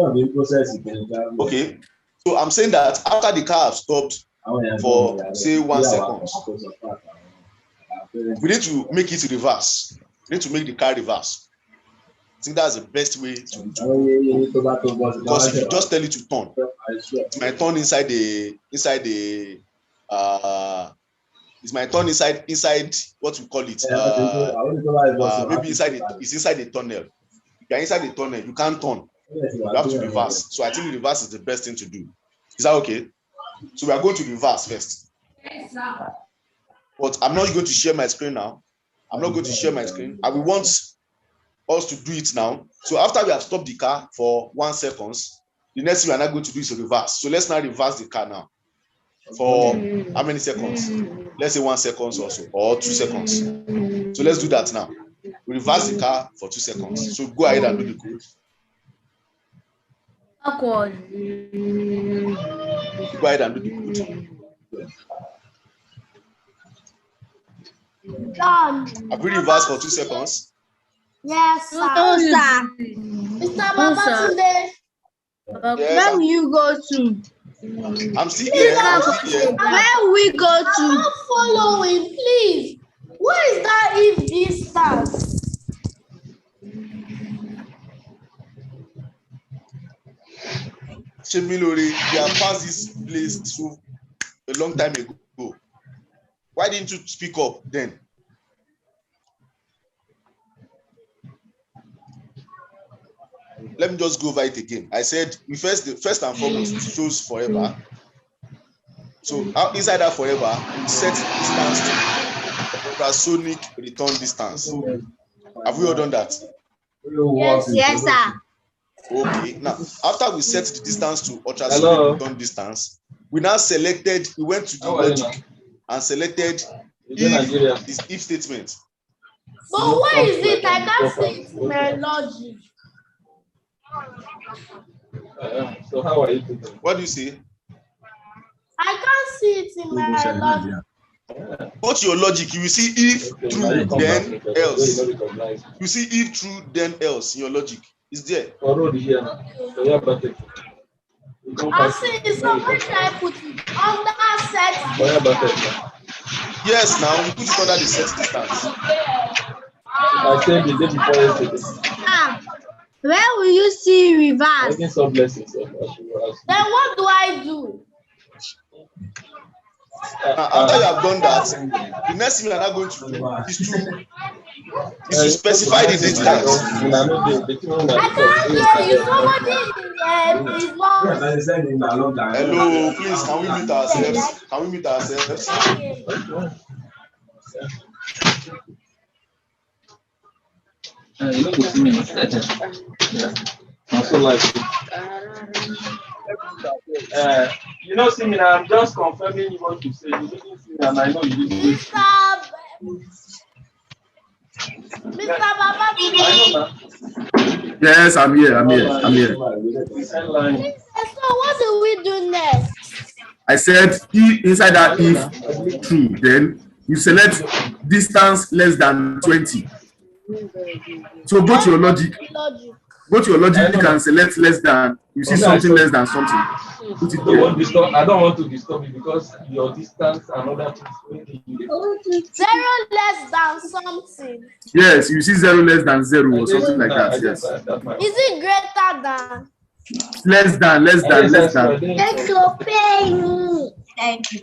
okay, so I'm saying that after the car has stopped for, say, 1 second, we need to make it reverse. We need to make the car reverse. I think that's the best way to do. Because if you just tell it to turn, it might turn inside what we call it, maybe inside the tunnel. If you're inside the tunnel, you can't turn. You have to reverse. So I think reverse is the best thing to do. Is that okay? So we are going to reverse first. But I'm not going to share my screen now. I'm not going to share my screen. I will want us to do it now. So after we have stopped the car for 1 second, the next thing we are not going to do is reverse. So let's now reverse the car now. For how many seconds? Let's say 1 second or so, or 2 seconds. So let's do that now. We reverse the car for 2 seconds. So go ahead and do the code. backward. Go ahead and do the code. Done. Have we reversed for 2 seconds? Yes, sir. No, sir. Mr. Babatunde, Yes, Where will you go to? I'm still here. I'm still here. Where we go I'm to? not following, please. What is that if distance? Shemilori, we have passed this place so a long time ago. Why didn't you speak up then? Let me just go over it again. I said we first and foremost it shows forever. So inside that forever, we set distance to ultrasonic return distance. Have we all done that? Yes, sir. Okay. Now, after we set the distance to ultrasonic return distance, we now selected. We went to the logic and selected if statement. But where is it? I can't see it in my logic. So how are you doing? What do you say? I can't see it in my logic. Go to your logic. You will see if true then else. You see if true then else in your logic. It's there. I see. So where should I put it? Under set. Yes, now we put it under the set distance. I said the day before yesterday. Where will you see reverse? Making some blessings. Then what do I do? After you have done that, the next thing you are not going to do is to specify the distance. I can't hear you. Somebody is not. Hello, please, can we meet ourselves? Can we meet ourselves? You know, see me. I'm so like. You know, see me now. I'm just confirming what you say. You didn't see me, and I know you didn't. Mr. Baba. Yes, I'm here. I'm here. I'm here. So what do we do next? I said inside that if true, then you select distance less than 20. So go to your logic. Go to your logic and select less than. You see something less than something. Put it there. I don't want to disturb you because your distance and other things. 0 less than something. Yes, you see 0 less than 0 or something like that. Yes. Is it greater than? Less than. Thank you, pay me. Thank you.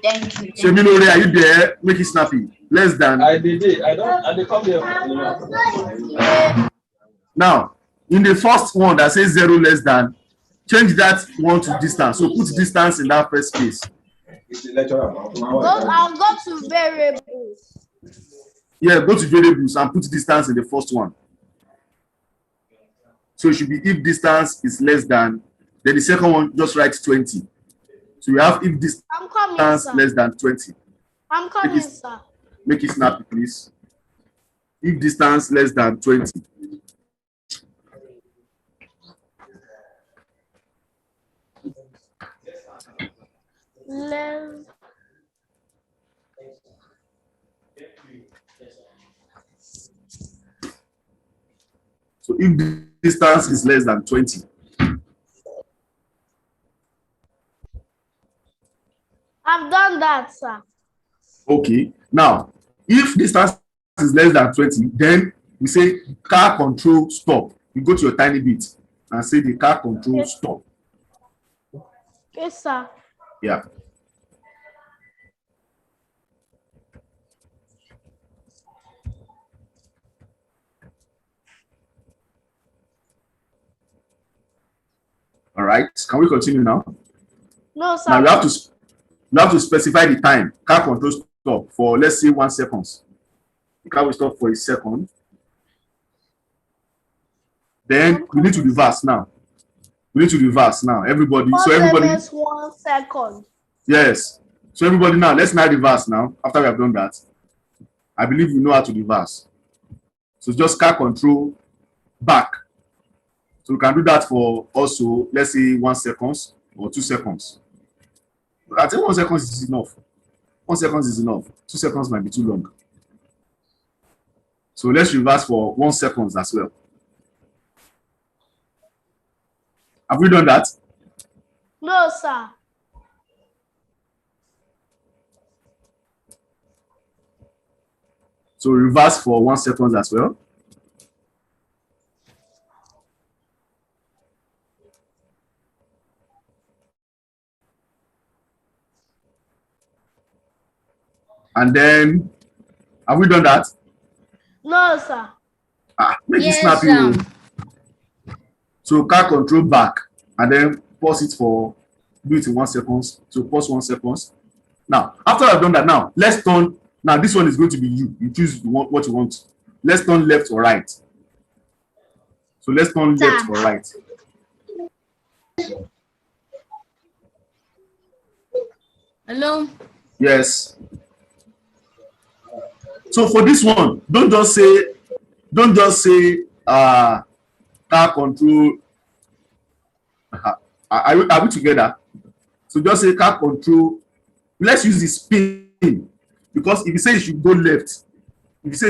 Sheminore, are you there? Make it snappy. Less than. I did. I come here. Now, in the first one that says 0 less than, change that one to distance. So put distance in that first space. I'll go to variables. Yeah, go to variables and put distance in the first one. So it should be if distance is less than, then the second one just write 20. So we have if distance less than 20. I'm coming, sir. Make it snappy, please. If distance less than 20. So if the distance is less than 20. I've done that, sir. Okay. Now, if distance is less than 20, then we say car control stop. You go to your tiny bit and say the car control stop. Yes, sir. Yeah. All right. Can we continue now? No, sir. Now you have to specify the time. Car control stop for, let's say, 1 second. The car will stop for a second. Then we need to reverse now. Everybody. So everybody. 1 second. Yes. So everybody now, let's now reverse now. After we have done that, I believe you know how to reverse. So just car control back. So we can do that for also, let's say 1 second or 2 seconds. I think 1 second is enough. 1 second is enough. 2 seconds might be too long. So let's reverse for 1 second as well. Have we done that? No, sir. So reverse for 1 second as well. And then, have we done that? No, sir. Make it snappy. So car control back and then pause it for, do it in 1 second. So pause 1 second. Now, after I've done that, now let's turn. Now this one is going to be you. You choose what you want. Let's turn left or right. So let's turn left or right. Hello. Yes. So for this one, don't just say car control. Are we together? So just say car control. Let's use the spin, because if you say it should go left, it's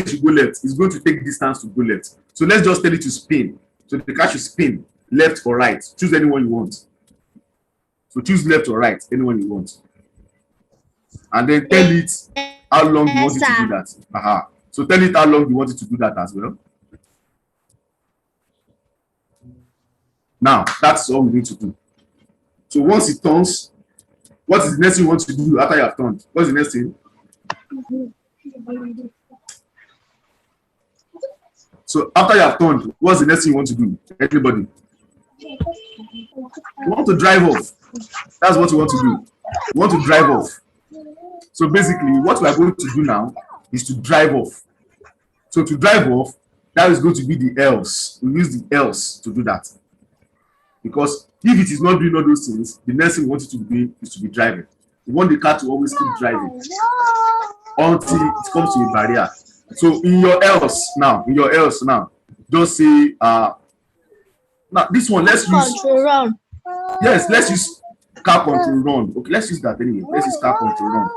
going to take distance to go left. So let's just tell it to spin. So the car should spin left or right. Choose anyone you want. So choose left or right, anyone you want. And then tell it how long you want it to do that. So tell it how long you want it to do that as well. Now, that's all we need to do. So once it turns, what is the next thing you want to do after you have turned? What's the next thing? So after you have turned, what's the next thing you want to do? Everybody? You want to drive off. That's what you want to do. You want to drive off. So basically, what we are going to do now is to drive off. So to drive off, that is going to be the else. We use the else to do that. Because if it is not doing all those things, the next thing we want it to be is to be driving. We want the car to always keep driving until it comes to a barrier. So in your else now, just say now this one, let's use Control run. yes, let's use car control run. Okay, let's use that anyway. Let's use car control run.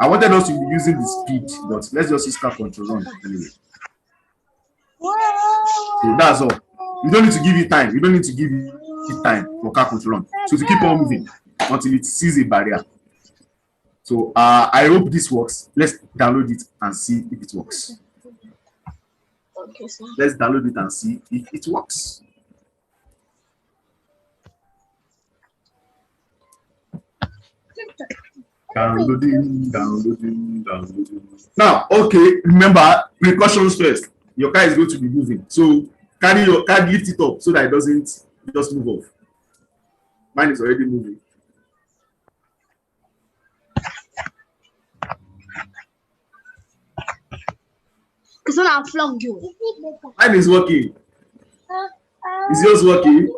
I wanted us to be using the speed, but let's just use car control run anyway. So that's all. You don't need to give it time. You don't need to give it time for car control run. So to keep on moving until it sees a barrier. So I hope this works. Let's download it and see if it works. Okay, sir. Let's download it and see if it works. Downloading. Now, okay, remember, precautions first. Your car is going to be moving. So carry your car, lift it up so that it doesn't just move off. Mine is already moving. Because when I flog you. Mine is working. Is yours working?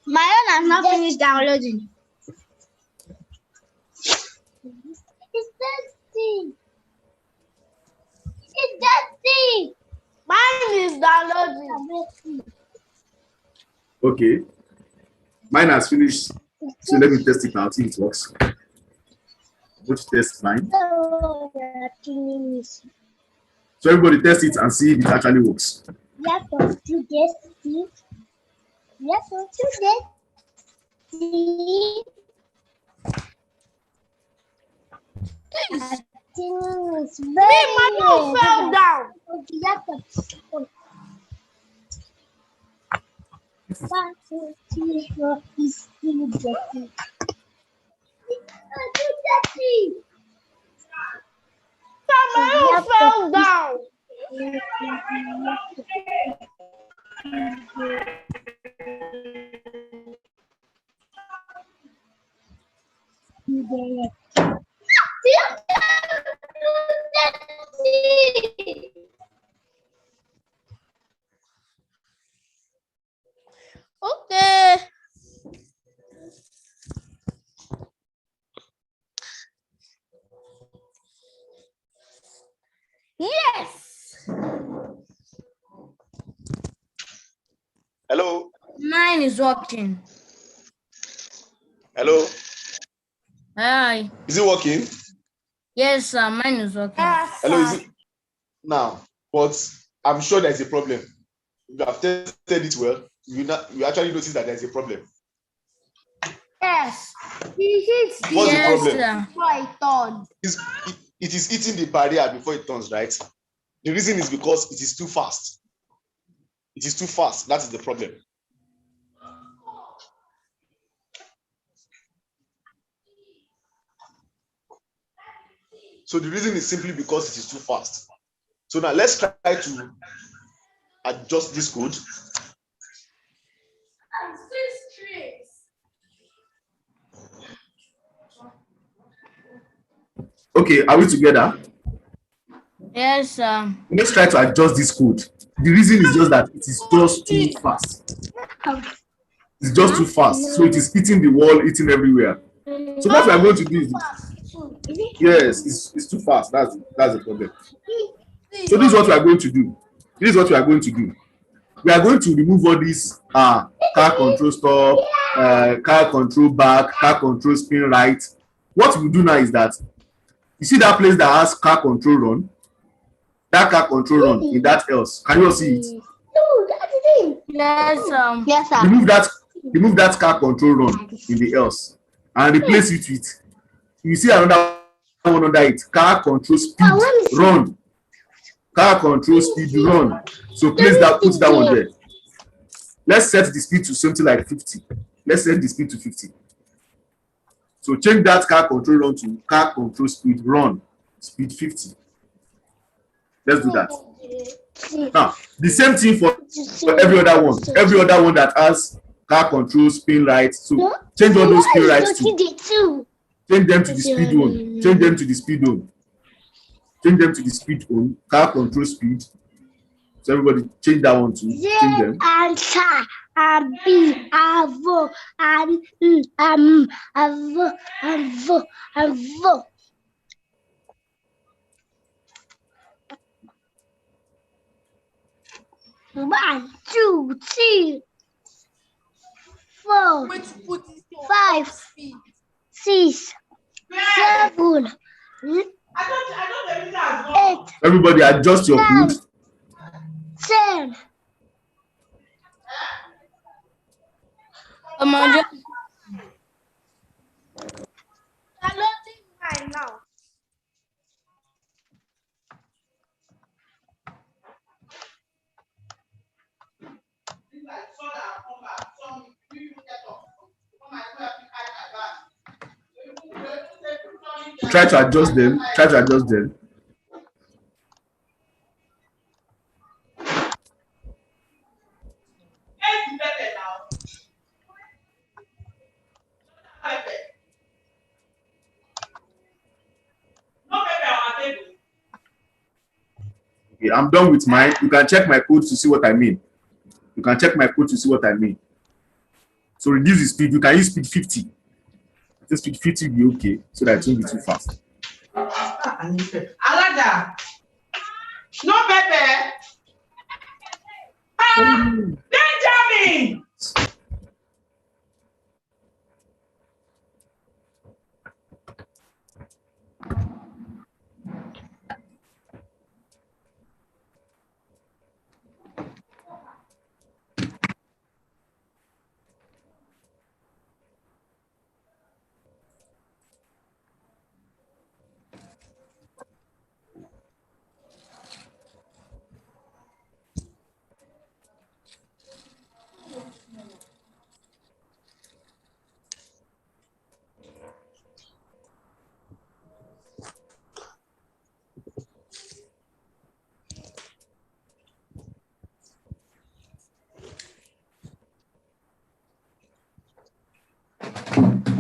My own has not finished downloading. It's dirty. It's dirty. Mine is downloading. Okay. Mine has finished. So let me test it now, see if it works. Go to test mine. So everybody test it and see if it actually works. Yes, do this. Yes, do this. My nose fell down. My nose fell down. Okay. Yes. Hello. Mine is working. Hello. Hi. Is it working? Yes, sir. Mine is working. Hello. Is it now? But I'm sure there's a problem. If you have tested it well, you actually notice that there's a problem. Yes. He hits the What's the Yes, problem? sir. before I thought. It is hitting the barrier before it turns, right? The reason is because it is too fast. It is too fast. That is the problem. So the reason is simply because it is too fast. So now let's try to adjust this code. Okay, are we together? Yes, sir. Let's try to adjust this code. The reason is just that it is just too fast. It's just too fast. So it is hitting the wall, hitting everywhere. So what we are going to do is, yes, it's too fast. That's the problem. So this is what we are going to do. We are going to remove all these car control stop, car control back, car control spin right. What we do now is that you see that place that has car control run, that car control run in that else. Can you all see it? Yes, Yes, sir. Remove that car control run in the else and replace it with, you see another one under it, car control speed run. Car control speed run. So put that one there. let's set the speed to something like 50. Let's set the speed to 50. So change that car control run to car control speed run speed 50. Let's do that. Now, the same thing for every other one. Every other one that has car control, spin right. So change all those spin rights to change them to the speed one. Change them to the speed one. Change them to the speed one. Car control speed. So everybody change that one to change them. Answer and B avo and avo avo avo. 1, 2, 3, 4, 5, 6, 7, 8. Everybody adjust your code. 10. I'm downloading mine now. Try to adjust them. Try to adjust them. Okay, I'm done with mine. You can check my code to see what I mean. You can check my code to see what I mean. So reduce the speed. You can use speed 50. I think speed 50 will be okay, so that it won't be too fast. Alada. No pepper. Benjamin.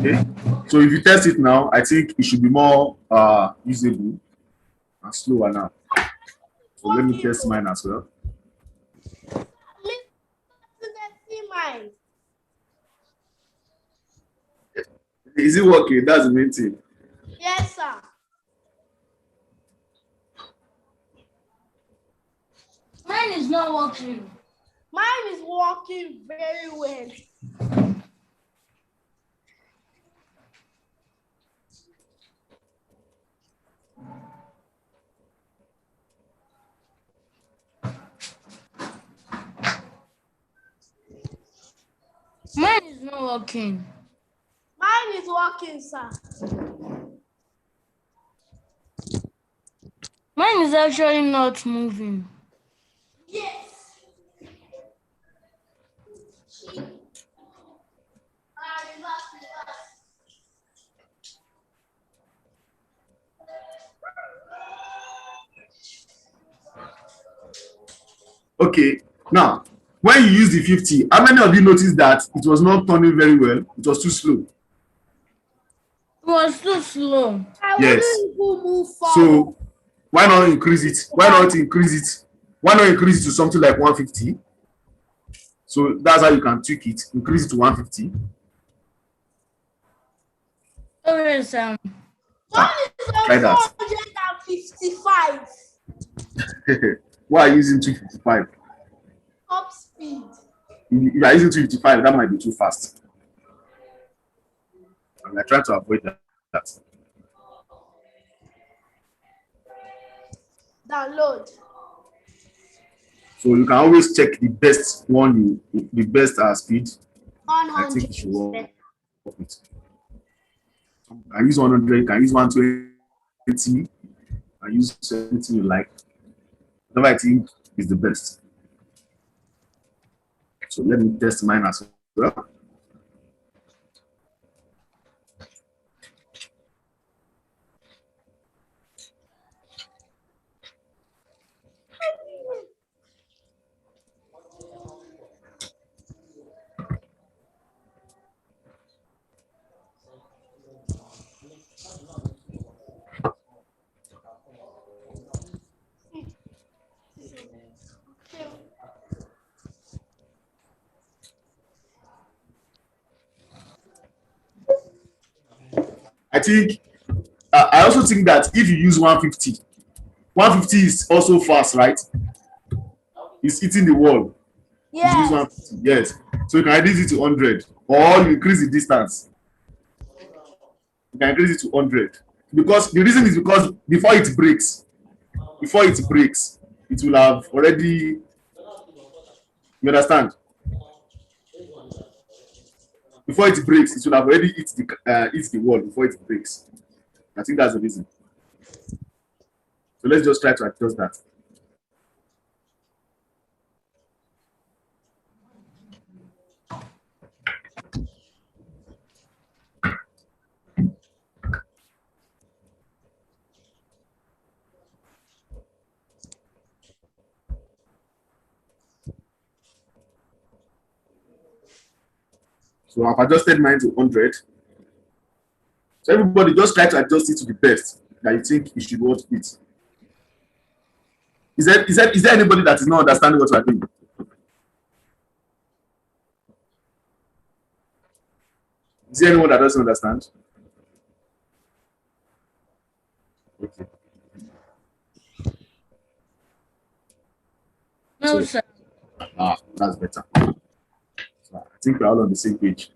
Okay. So if you test it now, I think it should be more usable and slower now. So let me test mine as well. Is it working? That's the main thing. Yes, sir. Mine is not working. Mine is working very well. Mine is not working. Mine is working, sir. Mine is actually not moving. Yes. Okay, now when you use the 50, how many of you noticed that it was not turning very well? It was too slow. It was too slow. Yes. So why not increase it? Why not increase it? Why not increase it to something like 150? So that's how you can tweak it. Increase it to 150. Okay, Mine is try that. 455. Why are you using 255? Top speed. If you are using 255, that might be too fast. And I try to avoid that. Download. So you can always check the best one, the best speed. 100. I think you should work with. You can use 100, you can use 120, you can use anything you like. Whatever I think is the best. So let me test mine as well. I think I also think that if you use 150, 150 is also fast, right? It's hitting the wall. You use Yes. 150, yes. So you can reduce it to 100, or you increase the distance. You can increase it to 100. Because the reason is because before it breaks, it will have already, you understand? Before it breaks, it will have already hit the wall before it breaks. I think that's the reason. So let's just try to adjust that. So I've adjusted mine to 100. So everybody just try to adjust it to the best that you think you should want it. Is there anybody that is not understanding what we are doing? Is there anyone that doesn't understand? Okay. No, So, sir. that's better. So I think we're all on the same page.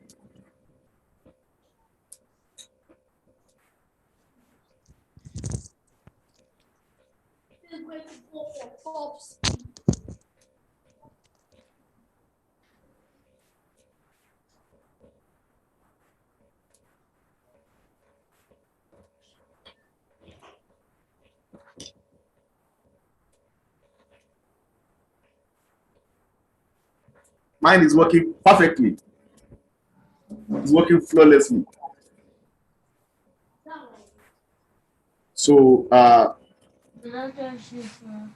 Mine is working perfectly. It's working flawlessly. So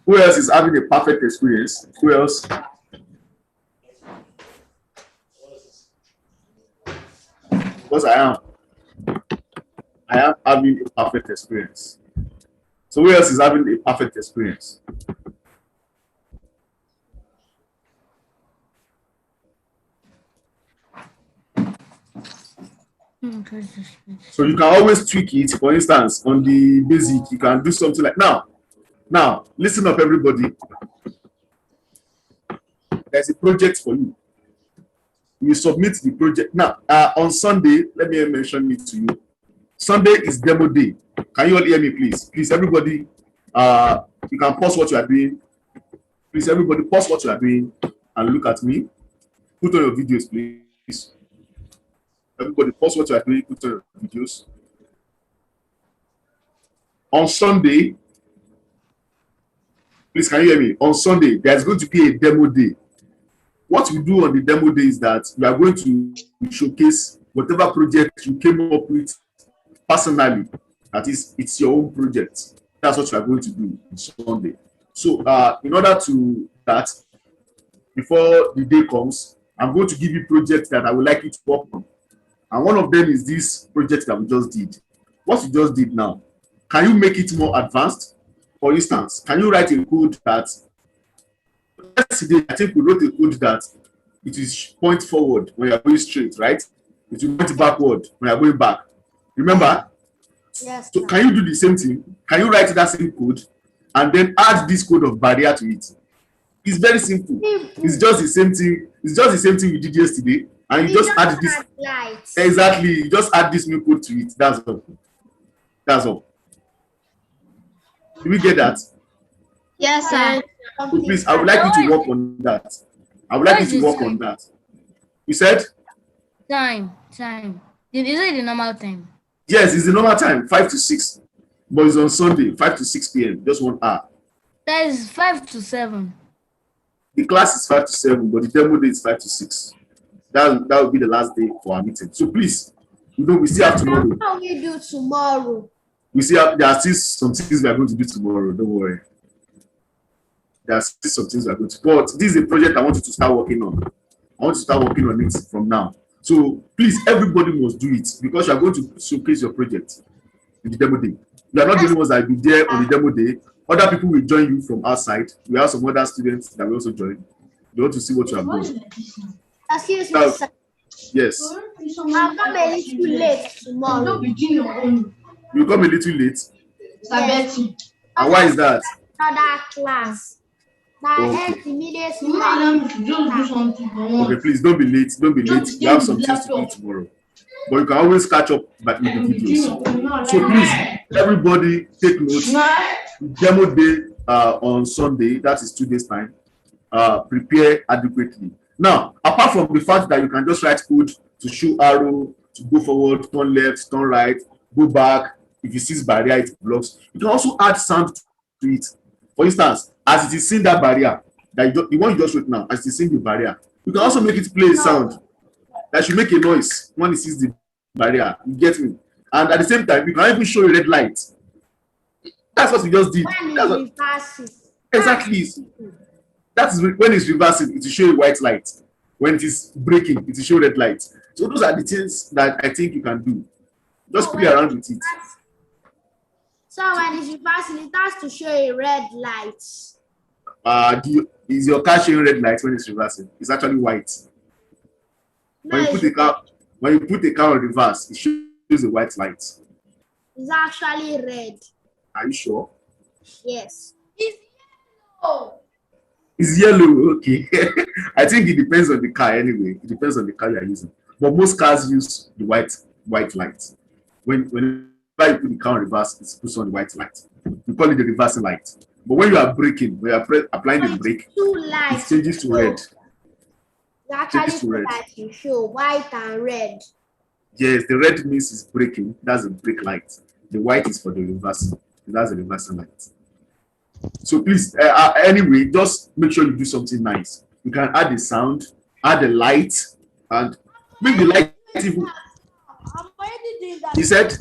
who else is having a perfect experience? Who else? Because I am having a perfect experience. So who else is having a perfect experience? So you can always tweak it. For instance, on the basic, you can do something like now, listen up, everybody. There's a project for you. You submit the project. Now, on Sunday, let me mention it to you. Sunday is demo day. Can you all hear me, please? Please, everybody, you can pause what you are doing. Please, everybody, pause what you are doing and look at me. Put on your videos, please. Everybody, pause what you are doing. Put on your videos. On Sunday, please, can you hear me? On Sunday, there's going to be a demo day. What we do on the demo day is that we are going to showcase whatever project you came up with personally. That is, it's your own project. That's what you are going to do on Sunday. So, in order to that, before the day comes, I'm going to give you projects that I would like you to work on. And one of them is this project that we just did. What we just did now, can you make it more advanced? For instance, can you write a code that yesterday I think we wrote a code that it is point forward when you are going straight, right? It will point backward when you are going back. Remember? Yes. So can you do the same thing? Can you write that same code and then add this code of barrier to it? It's very simple. It's just the same thing. It's just the same thing we did yesterday, and you just add this. Exactly. You just add this new code to it. That's all. That's all. Do we get that? Yes, sir. So please, I would like you to work on that. I would like you to work on that. You said? Time. Is it the normal time? Yes, it's the normal time, 5 to 6. But it's on Sunday, 5 to 6 p.m. Just 1 hour. That is 5 to 7. The class is 5 to 7, but the demo day is 5 to 6. That will be the last day for our meeting. So please, we still have tomorrow. What will we do tomorrow? There are still some things we are going to do tomorrow. Don't worry. There are still some things we are going to. But this is a project I want you to start working on. I want you to start working on it from now. So please, everybody must do it because you are going to showcase your project in the demo day. You are not the only ones that will be there on the demo day. Other people will join you from outside. We have some other students that will also join. They want to see what you have done. Excuse me, sir. Yes. I'll come a little late tomorrow. You come a little late. Yes. And why is that? Another class. Okay. Immediately. Okay, please don't be late. Don't be late. You have some things to do tomorrow. But you can always catch up with the videos. So please, everybody take notes. Demo day on Sunday, that is 2 days time. Prepare adequately. Now, apart from the fact that you can just write code to show arrow, to go forward, turn left, turn right, go back. If you see barrier, it blocks. You can also add sound to it. For instance, as it is seeing that barrier, the one you just wrote now, as it is seeing the barrier, you can also make it play a sound that should make a noise when it sees the barrier. You get me? And at the same time, you can even show a red light. That's what we just did. Exactly. That is when it's reversing, it will show a white light. When it is breaking, it will show red light. So those are the things that I think you can do. Just play around with it. So when it's reversing, it has to show a red light. Is your car showing red light when it's reversing? It's actually white. When you put a car on reverse, it shows a white light. It's actually red. Are you sure? Yes. It's yellow. It's yellow, okay. I think it depends on the car anyway. It depends on the car you're using. But most cars use the white light. Whenever you put the car on reverse, it puts on the white light. We call it the reversing light. But when you are braking, when you are applying the brake, it changes to red. Actually, like you show white and red. Yes, the red means it's braking. That's a brake light. The white is for the reversing. That's the reversing light. So please, anyway, just make sure you do something nice. You can add the sound, add the light, and make the light even. I'm already doing that. He said,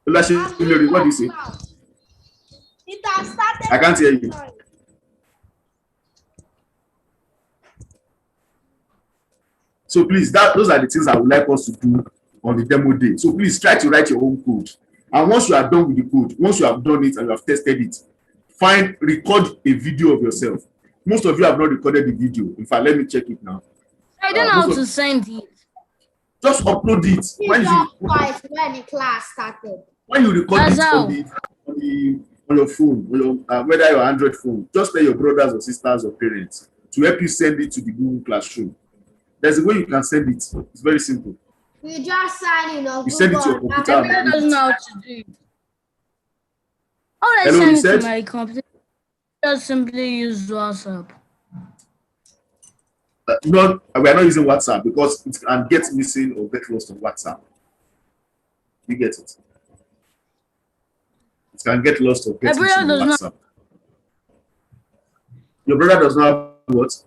what do you say? It has started. I can't hear you. So please, those are the things I would like us to do on the demo day. So please try to write your own code. And once you are done with the code, once you have done it and you have tested it, record a video of yourself. Most of you have not recorded the video. In fact, let me check it now. I don't know how to send it. Just upload it. When the class started. When you record it on your phone, whether your Android phone, just tell your brothers or sisters or parents to help you send it to the Google Classroom. There's a way you can send it. It's very simple. You just sign in on you send it to your computer. Everyone doesn't know how to do it. How would I send it to my computer? Just simply use WhatsApp. We are not using WhatsApp because it can get missing or get lost on WhatsApp. You get it? It can get lost or get missing on WhatsApp. Your brother does not have what?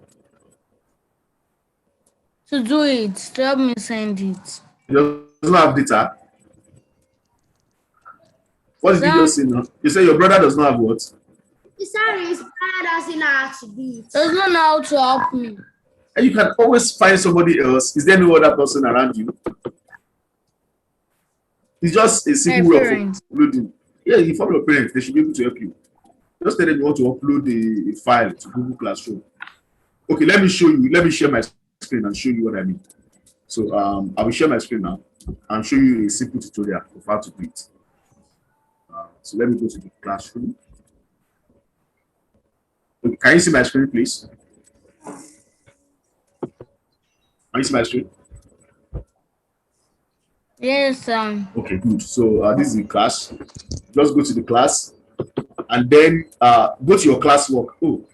To do it, to help me send it. He doesn't have data. What did you just say now? You say your brother does not have what? Sorry, his brother doesn't know how to do it. Does not know how to help me. And you can always find somebody else. Is there no other person around you? It's just a simple way of uploading. Yeah, you follow your parents. They should be able to help you. Just tell them you want to upload the file to Google Classroom. Okay, let me show you. Let me share my screen and show you what I mean. So I will share my screen now and show you a simple tutorial of how to do it. So let me go to the classroom. Okay, can you see my screen, please? Can you see my screen? Yes, Okay, good. So this is the class. Just go to the class and then go to your classwork. Oh,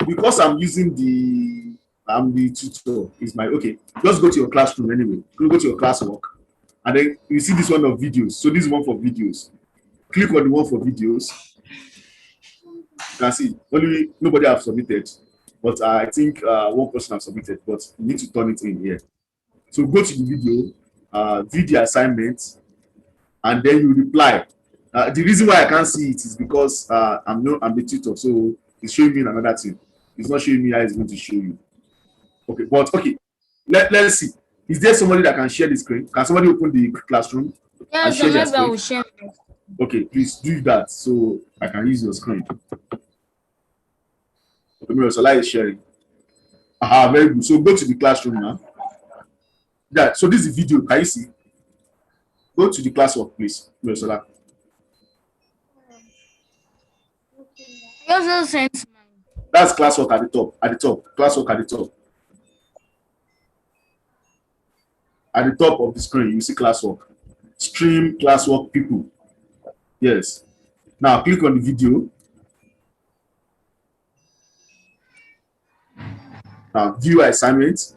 because I'm using the tutor is my okay. Just go to your classroom anyway. Go to your classwork and then you see this one of videos. So this is one for videos. Click on the one for videos. You can see nobody have submitted. but I think one person has submitted, but you need to turn it in here. So go to the video, view the assignment, and then you reply. The reason why I can't see it is because I'm the tutor, so it's showing me another thing. It's not showing me how it's going to show you. Okay, but okay, let's see. Is there somebody that can share the screen? Can somebody open the classroom and Yes, share their maybe I will screen? share. Okay, please do that so I can use your screen. Okay, Sola is sharing. Very good. So go to the classroom now. Yeah, so this is the video. Can you see? Go to the classwork, please. Sola. I also sent mine. That's classwork at the top. At the top. Classwork at the top. At the top of the screen, you see classwork. Stream classwork people. Yes. Now click on the video. Now view assignment.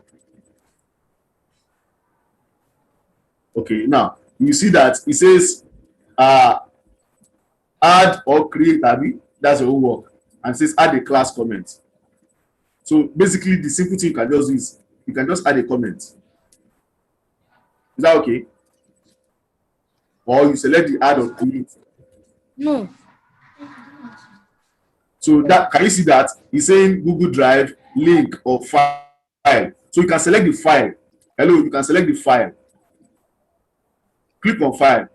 Okay, now you see that it says add or create Abby. That's your homework. And it says add a class comment. So basically the simple thing you can just do is you can just add a comment. Is that okay? Or you select the add or create. No. So that can you see that it's saying Google Drive link or file. So you can select the file. Hello, you can select the file. Click on file.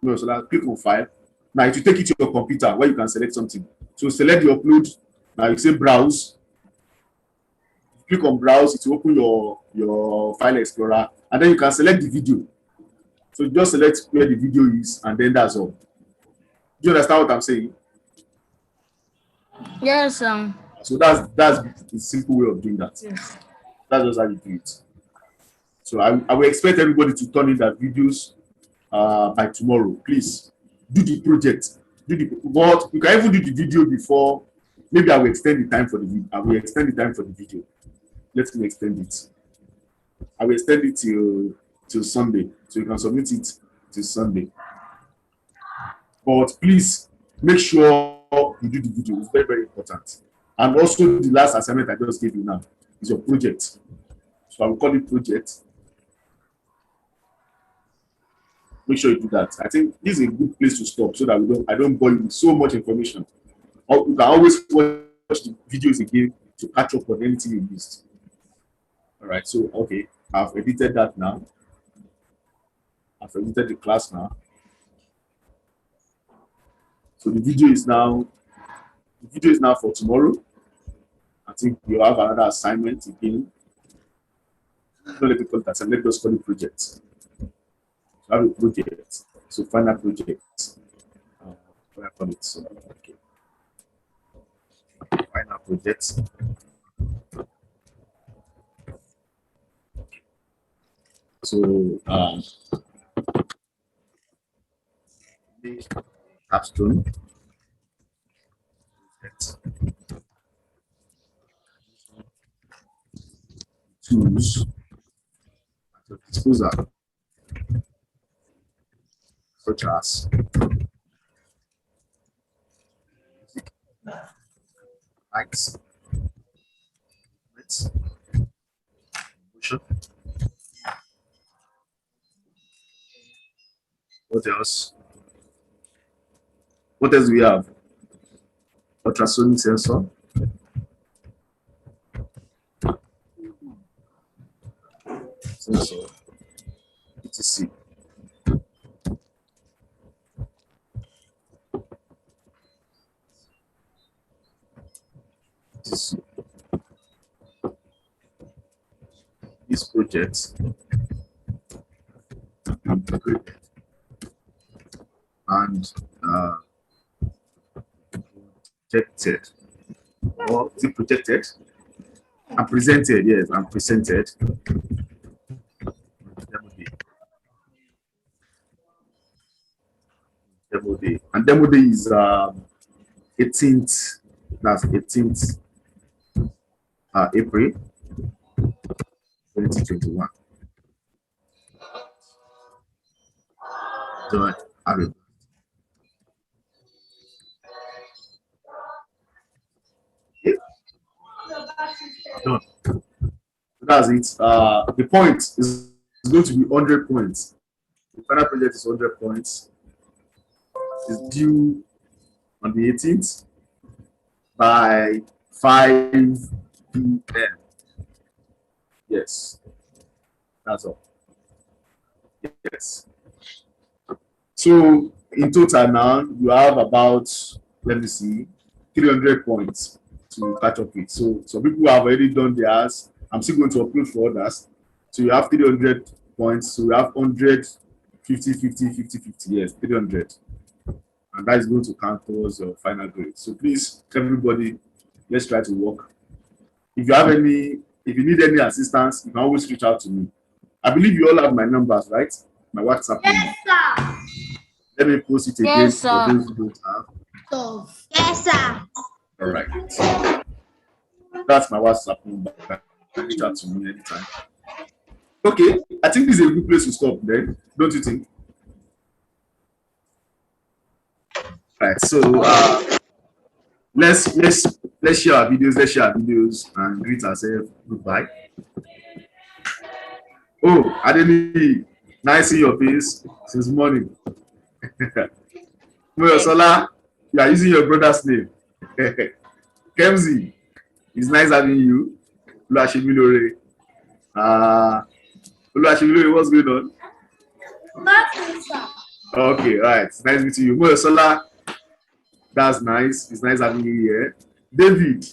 No, so that click on file. Now it will take you to your computer where you can select something. So select the upload. Now you say browse. Click on browse. It will open your file explorer, and then you can select the video. So just select where the video is, and then that's all. Do you understand what I'm saying? Yes, So that's the simple way of doing that. yes. That's just how you do it. So I will expect everybody to turn in their videos by tomorrow. Please do the project. But you can even do the video before. Maybe I will extend the time for the video. I will extend the time for the video. Let me extend it. I will extend it till Sunday, so you can submit it till Sunday. But please make sure you do the video. It's very, very important. And also the last assignment I just gave you now is your project. So I will call it project. Make sure you do that. I think this is a good place to stop so that I don't bore you with so much information. Or you can always watch the videos again to catch up on anything you missed. All right. So okay, I've edited that now. I've edited the class now. So the video is now for tomorrow. I think we'll have another assignment again. Don't let me call it assignment, let us call it project. So I have a project. So final project. What I call it. So okay. Final project. So capstone. Tools at your disposal, such as lights, motion. What else? What else do we have? Ultrasonic sensor. Sensor. etc. This project and projected, or is it projected and presented? Yes, and presented. Demo day, and demo day is 18th. That's 18th April 2021. So I will. Done. That's it. The point is going to be 100 points. The final project is 100 points. It's due on the 18th by 5 p.m. Yes, that's all. Yes. So in total now, you have about, let me see, 300 points to catch up with. So some people have already done theirs. I'm still going to upload for others. So you have 300 points. So you have 100, 50, 50, 50, 50. Yes, 300. And that is going to count towards your final grade. So please, everybody, let's try to work. If you need any assistance, you can always reach out to me. I believe you all have my numbers, right? My WhatsApp number. Yes, sir. Let me post it again Yes, for sir. those who don't have. So, yes, sir. All right. That's my WhatsApp number. Reach out to me anytime. Okay, I think this is a good place to stop then, don't you think? Right. So let's share our videos. Let's share our videos and greet ourselves. Goodbye. Oh, Adeni, nice seeing your face since morning. Moyosola, you are using your brother's name. Kemzi, it's nice having you. Oluwasemilore. Oluwasemilore, what's going on? Nothing, sir. Okay, all right. It's nice meeting you. Moyosola, that's nice. It's nice having you here. David,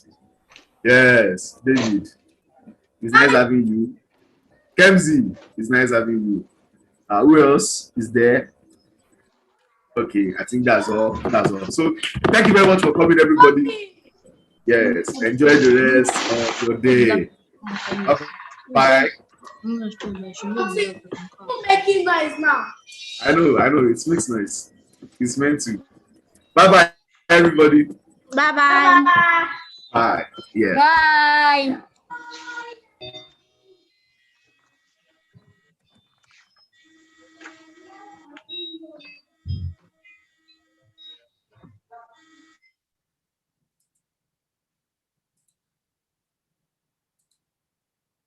yes, David. It's nice having you. Kemzi, it's nice having you. Who else is there? Okay, I think that's all. That's all. So thank you very much for coming, everybody. Yes, enjoy the rest of your day. Okay, bye. Who's making noise now? I know, it makes noise. It's meant to. Bye bye, everybody. Bye-bye. Bye. Yeah. Bye.